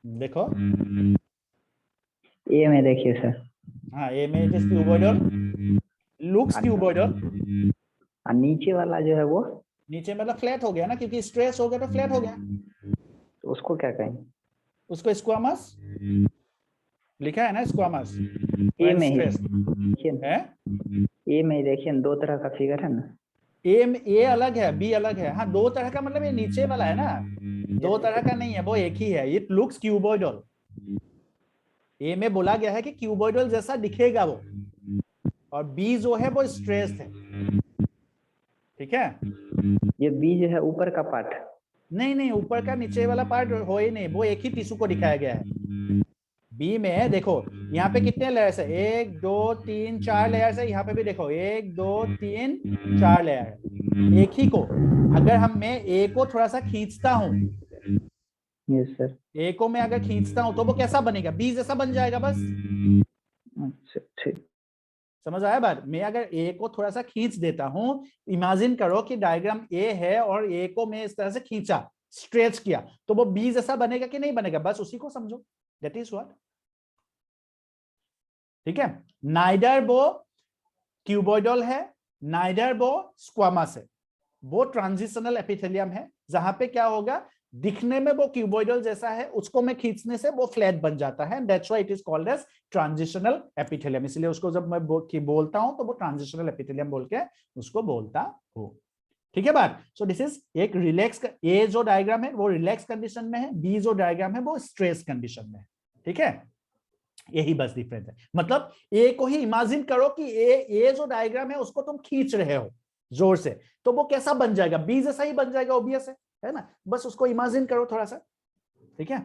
देखो ए में देखिए सर। हाँ ए में it is cuboidal, looks cuboidal. और नीचे वाला जो है वो, नीचे मतलब फ्लैट हो गया ना, क्योंकि स्ट्रेस हो गया तो फ्लैट हो गया, तो उसको क्या कहेंगे? उसको स्क्वामस लिखा है ना, स्क्वामस ए में ही स्ट्रेस देखिए ना, है। ए में ही देखिए ना, दो तरह का फिगर है ना। ए अलग है, बी अलग है। हाँ दो तरह का मतलब ये नीचे वाला है ना, दो तरह का नहीं है, वो एक ही है। इट लुक्स क्यूबॉइडल, ए में बोला गया है कि क्यूबॉइडल जैसा दिखेगा वो, और बी जो है वो स्ट्रेस्ड है, ठीक है। ये बी जो है ऊपर का पार्ट, नहीं नहीं, ऊपर का नीचे वाला पार्ट हो ही नहीं, वो एक ही टिश्यू को दिखाया गया है। बी में देखो यहाँ पे कितने लेयर्स है, 1 2 3 4 लेयर्स है। यहाँ पे भी देखो 1 2 3 4 लेयर है। एक ही को अगर मैं ए को थोड़ा सा खींचता हूँ, यस सर, ए को मैं अगर खींचता हूँ तो वो कैसा बनेगा, बी जैसा बन जाएगा बस। अच्छा ठीक, समझ आया बात। मैं अगर ए को थोड़ा सा खींच देता हूं, इमेजिन करो कि डायग्राम ए है और ए को मैं इस तरह से खींचा, स्ट्रेच किया, तो वो बी जैसा बनेगा कि नहीं बनेगा, बस उसी को समझो, दैट इज व्हाट। ठीक है, नाइडर वो क्यूबॉइडल है, नाइडर वो स्क्वामस है, वो ट्रांजिशनल एपिथेलियम है, जहां पे क्या होगा, दिखने में वो क्यूबॉइडल जैसा है, उसको मैं खींचने से वो फ्लैट बन जाता है, that's why it is called as transitional epithelium. इसलिए उसको जब मैं बोलता हूं तो वो ट्रांजिशनल एपिथेलियम बोल के उसको बोलता हूं। ठीक है बात। सो दिस इज एक रिलैक्स, ए जो डायग्राम है वो रिलैक्स कंडीशन में है, बी जो डायग्राम है वो स्ट्रेस कंडीशन में है। ठीक है, यही बस डिफरेंस है। मतलब ए को ही इमेजिन करो कि ए जो डायग्राम है उसको तुम खींच रहे हो जोर से, तो वो कैसा बन जाएगा, बी जैसा ही बन जाएगा, ऑब्वियस है ना, बस उसको इमेजिन करो थोड़ा सा। ठीक है,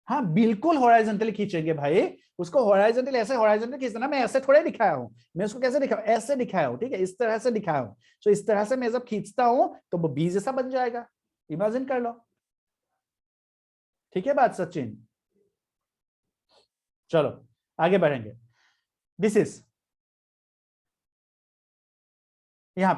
हाँ बिल्कुल हॉराइजॉन्टली खींचेंगे भाई, उसको हॉराइजॉन्टली, ऐसे हॉराइजॉन्टली खींचना, मैं ऐसे थोड़े दिखाया हूं, मैं उसको कैसे दिखाऊं, ऐसे दिखाया हूं, ठीक है, इस तरह से दिखाया हूं। तो इस तरह से मैं जब खींचता हूं तो वो बी जैसा बन जाएगा, इमेजिन कर लो। ठीक है बात सचिन, चलो आगे बढ़ेंगे। दिस इज यहाँ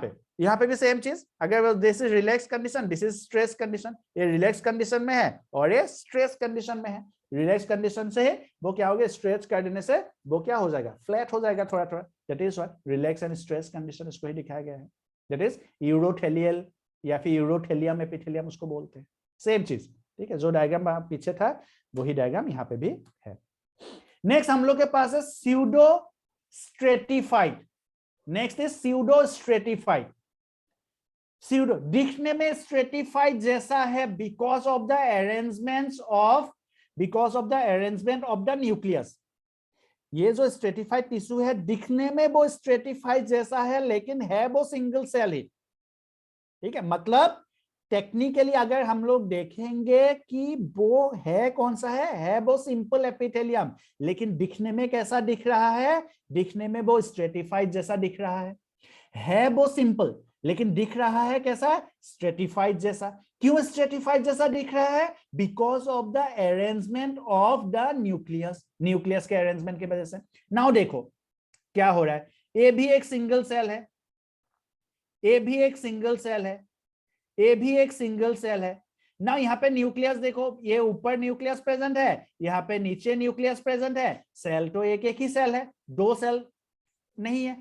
पे भी सेम चीज, अगर this is relax condition, this is stress condition, ये रिलैक्स कंडीशन में है और ये स्ट्रेस कंडीशन में है। रिलैक्स कंडीशन से वो क्या हो गया, स्ट्रेच कर देने से वो क्या हो जाएगा, फ्लैट हो जाएगा थोड़ा थोड़ा, that is what relax and stress condition, इसको ही दिखाया गया है, दैट इज यूरोथेलियल या फिर यूरोथेलियम एपिथेलियम उसको बोलते हैं, सेम चीज। ठीक है, जो डायग्राम पीछे था वही डायग्राम यहाँ पे भी है। नेक्स्ट हम लोग के पास है pseudo stratified. Next is pseudo stratified. Pseudo दिखने में स्ट्रेटिफाइड जैसा है because of the arrangement of the nucleus. ये जो स्ट्रेटिफाइड टिश्यू है दिखने में वो स्ट्रेटिफाइड जैसा है, लेकिन है वो सिंगल सेल ही। ठीक है, मतलब टेक्निकली अगर हम लोग देखेंगे कि वो है कौन सा है वो सिंपल एपिथेलियम, लेकिन दिखने में कैसा दिख रहा है, दिखने में वो स्ट्रेटिफाइड जैसा दिख रहा है वो सिंपल, लेकिन दिख रहा है कैसा, स्ट्रेटिफाइड जैसा। क्यों स्ट्रेटिफाइड जैसा दिख रहा है, because of the arrangement of the nucleus, nucleus के अरेंजमेंट की वजह से। नाउ देखो क्या हो रहा है, ए भी एक सिंगल सेल है, ए भी एक सिंगल सेल है, ए भी एक सिंगल सेल है ना। यहाँ पे न्यूक्लियस देखो, ये ऊपर न्यूक्लियस प्रेजेंट है, यहाँ पे नीचे न्यूक्लियस प्रेजेंट है, सेल तो एक ही सेल है, दो सेल नहीं है,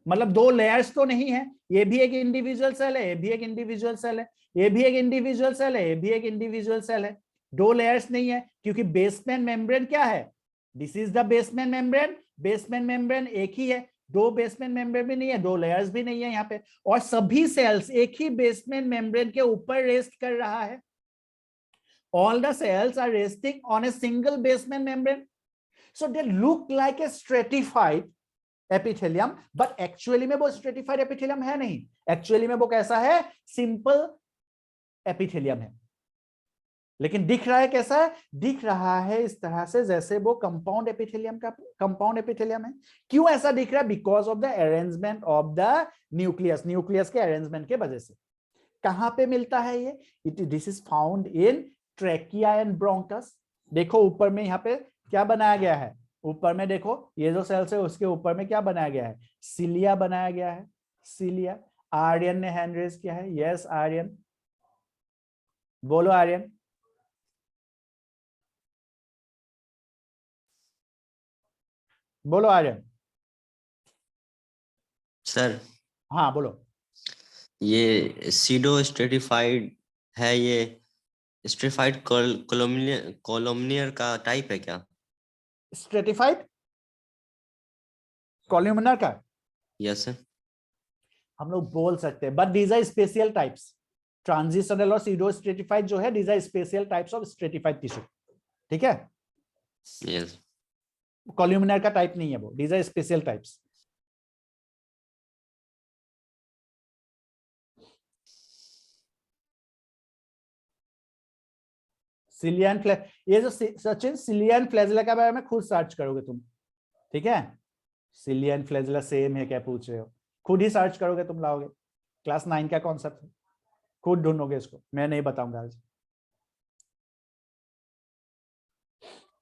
मतलब दो लेयर्स तो नहीं है। ये भी एक इंडिविजुअल सेल है, ये भी एक इंडिविजुअल सेल है, ये भी एक इंडिविजुअल सेल है, ये भी एक इंडिविजुअल सेल है, दो लेयर्स नहीं है, क्योंकि बेसमेंट मेम्ब्रेन क्या है, this is the basement membrane, basement membrane एक ही है, दो बेसमेंट मेम्ब्रेन भी नहीं है, दो लेयर्स भी नहीं है यहाँ पे, और सभी सेल्स एक ही बेसमेंट मेम्ब्रेन के ऊपर रेस्ट कर रहा है। All the cells are resting on a single basement membrane, so they look like a stratified epithelium, but actually में वो stratified epithelium है नहीं, actually में वो कैसा है, simple epithelium है। लेकिन दिख रहा है कैसा है, दिख रहा है इस तरह से जैसे वो कंपाउंड एपिथेलियम का कंपाउंड एपिथेलियम है। क्यों ऐसा दिख रहा है, because of the arrangement of the nucleus, nucleus के अरेंजमेंट के वजह से। कहां पे मिलता है ये, this is found in trachea and bronchus. देखो ऊपर में यहाँ पे क्या बनाया गया है, ऊपर में देखो ये जो सेल्स है उसके ऊपर में क्या बनाया गया है, सिलिया बनाया गया है, सिलिया। आर्यन ने हैंड रेज किया है, यस आर्यन, बोलो आर्यन। बोलो आर्यन। सर हाँ बोलो। ये सीडो स्ट्रेटिफाइड है, ये स्ट्रेटिफाइड कॉलमनियर का टाइप है क्या? स्ट्रेटिफाइड कॉलमनर का, यस सर। हम लोग बोल सकते हैं, but these are special types. Transitional और सीडो स्ट्रेटिफाइड जो है, these are special types of stratified tissue. ठीक है, यस। कॉलमनर का टाइप नहीं है वो, दीज आर स्पेशल टाइप्स। सिलियन ये जो सचिन सिलियन फ्लैजिला के बारे में खुद सर्च करोगे तुम, ठीक है, सिलियन फ्लैजिला सेम है क्या पूछ रहे हो, खुद ही सर्च करोगे तुम लाओगे, क्लास 9 का कॉन्सेप्ट है, खुद ढूंढोगे इसको, मैं नहीं बताऊंगा आज,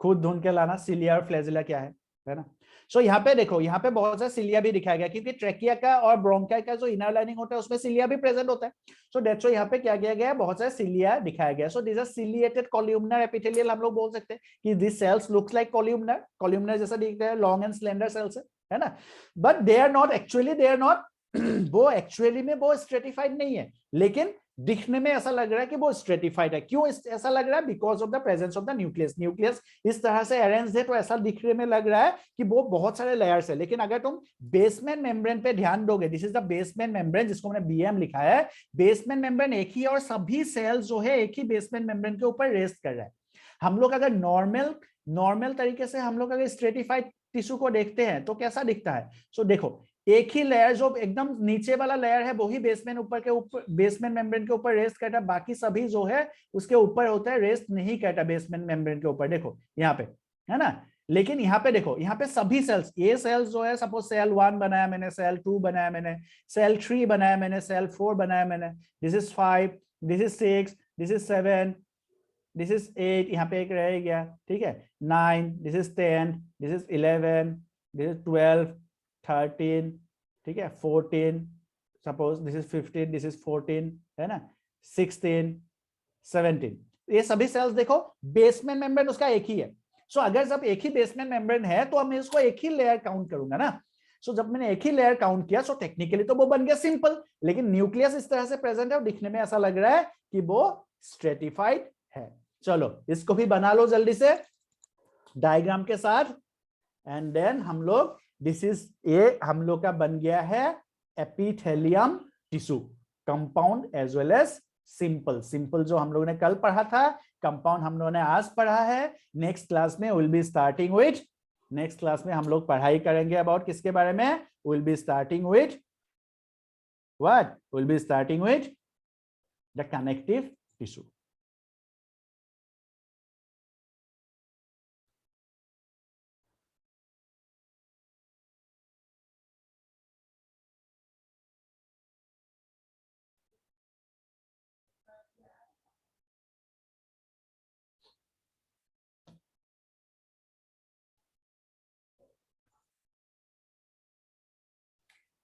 खुद ढूंढ के लाना सिलिया और फ्लैजिला क्या है ना। सो यहाँ पे देखो, यहाँ पे बहुत सारा सिलिया भी दिखाया गया, क्योंकि ट्रैकिया का और ब्रोंकाई का जो इनर लाइनिंग होता है उसमें सिलिया भी प्रेजेंट होता है। सो दैट्स व्हाई यहाँ पे क्या किया गया है, बहुत सारे सिलिया दिखाया गया। So this are ciliated columnar epithelial, हम लोग बोल सकते हैं कि this cells looks like columnar, columnar जैसा दिखता है, लॉन्ग एंड स्लेंडर सेल्स है ना, but they are not actually, they are not वो एक्चुअली में वो स्ट्रेटिफाइड नहीं है, लेकिन दिखने में ऐसा लग रहा है कि वो स्ट्रेटिफाइड है। क्यों ऐसा लग रहा है, because of the presence of the nucleus. Nucleus इस तरह से अरेंज है तो ऐसा दिखने में लग रहा है कि वो बहुत सारे लेयर्स है, लेकिन अगर तुम बेसमेंट मेम्ब्रेन पे ध्यान दोगे, this is the basement membrane जिसको मैंने बीएम लिखा है, बेसमेंट मेम्ब्रेन एक ही, और सभी सेल्स जो है एक ही बेसमेंट मेम्ब्रेन के ऊपर रेस्ट कर रहा है। हम लोग अगर नॉर्मल तरीके से हम लोग अगर स्ट्रेटिफाइड टिश्यू को देखते हैं तो कैसा दिखता है। सो देखो, एक ही लेयर जो एकदम नीचे वाला लेयर है वो ही बेसमेंट ऊपर के ऊपर बेसमेंट मेम्ब्रेन के ऊपर रेस्ट करता है, बाकी सभी जो है उसके ऊपर होता है, रेस्ट नहीं करता बेसमेंट मेम्ब्रेन के ऊपर। देखो यहाँ पे है ना, लेकिन यहाँ पे देखो, यहाँ पे सभी सेल्स, ये सेल्स जो है, सपोज सेल 1 बनाया मैंने, सेल 2 बनाया मैंने, सेल 3 बनाया मैंने, सेल 4 बनाया मैंने, this is 5, this is 6, this is 7, this is 8, यहाँ पे एक रह गया, ठीक है, 9, this is 10, this is 11, this is 12, 13, ठीक है, 14, suppose this is 15, this is 14, है ना, 16, 17, ये सभी सेल्स देखो बेसमेंट मेम्ब्रेन उसका एक ही है। सो अगर जब एक ही बेसमेंट मेम्ब्रेन है तो मैं इसको एक ही लेयर काउंट करूंगा ना। सो जब मैंने एक ही लेयर काउंट किया, सो टेक्निकली तो वो बन गया सिंपल, लेकिन न्यूक्लियस इस तरह से प्रेजेंट है और दिखने में ऐसा लग रहा है कि वो स्ट्रेटिफाइड है। चलो इसको भी बना लो जल्दी से डायग्राम के साथ, एंड देन हम लोग दिस इज ए, हम लोग का बन गया है epithelium tissue, compound as well as simple. Simple जो हम लोगों ने कल पढ़ा था, कंपाउंड हम लोगों ने आज पढ़ा है। नेक्स्ट क्लास में will be starting with, next class में हम लोग पढ़ाई करेंगे अबाउट किसके बारे में, will be starting with what, will be starting with the connective tissue.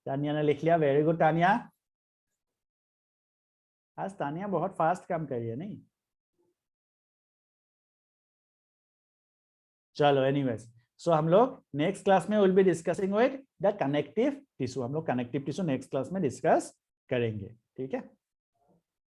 Tania ने लिख लिया, वेरी गुड तानिया, आज तानिया बहुत फास्ट काम कर रही है नहीं। चलो एनीवेज, सो हम लोग नेक्स्ट क्लास में will be discussing with the connective tissue, हम लोग कनेक्टिव टिश्यू नेक्स्ट क्लास में डिस्कस करेंगे, ठीक है।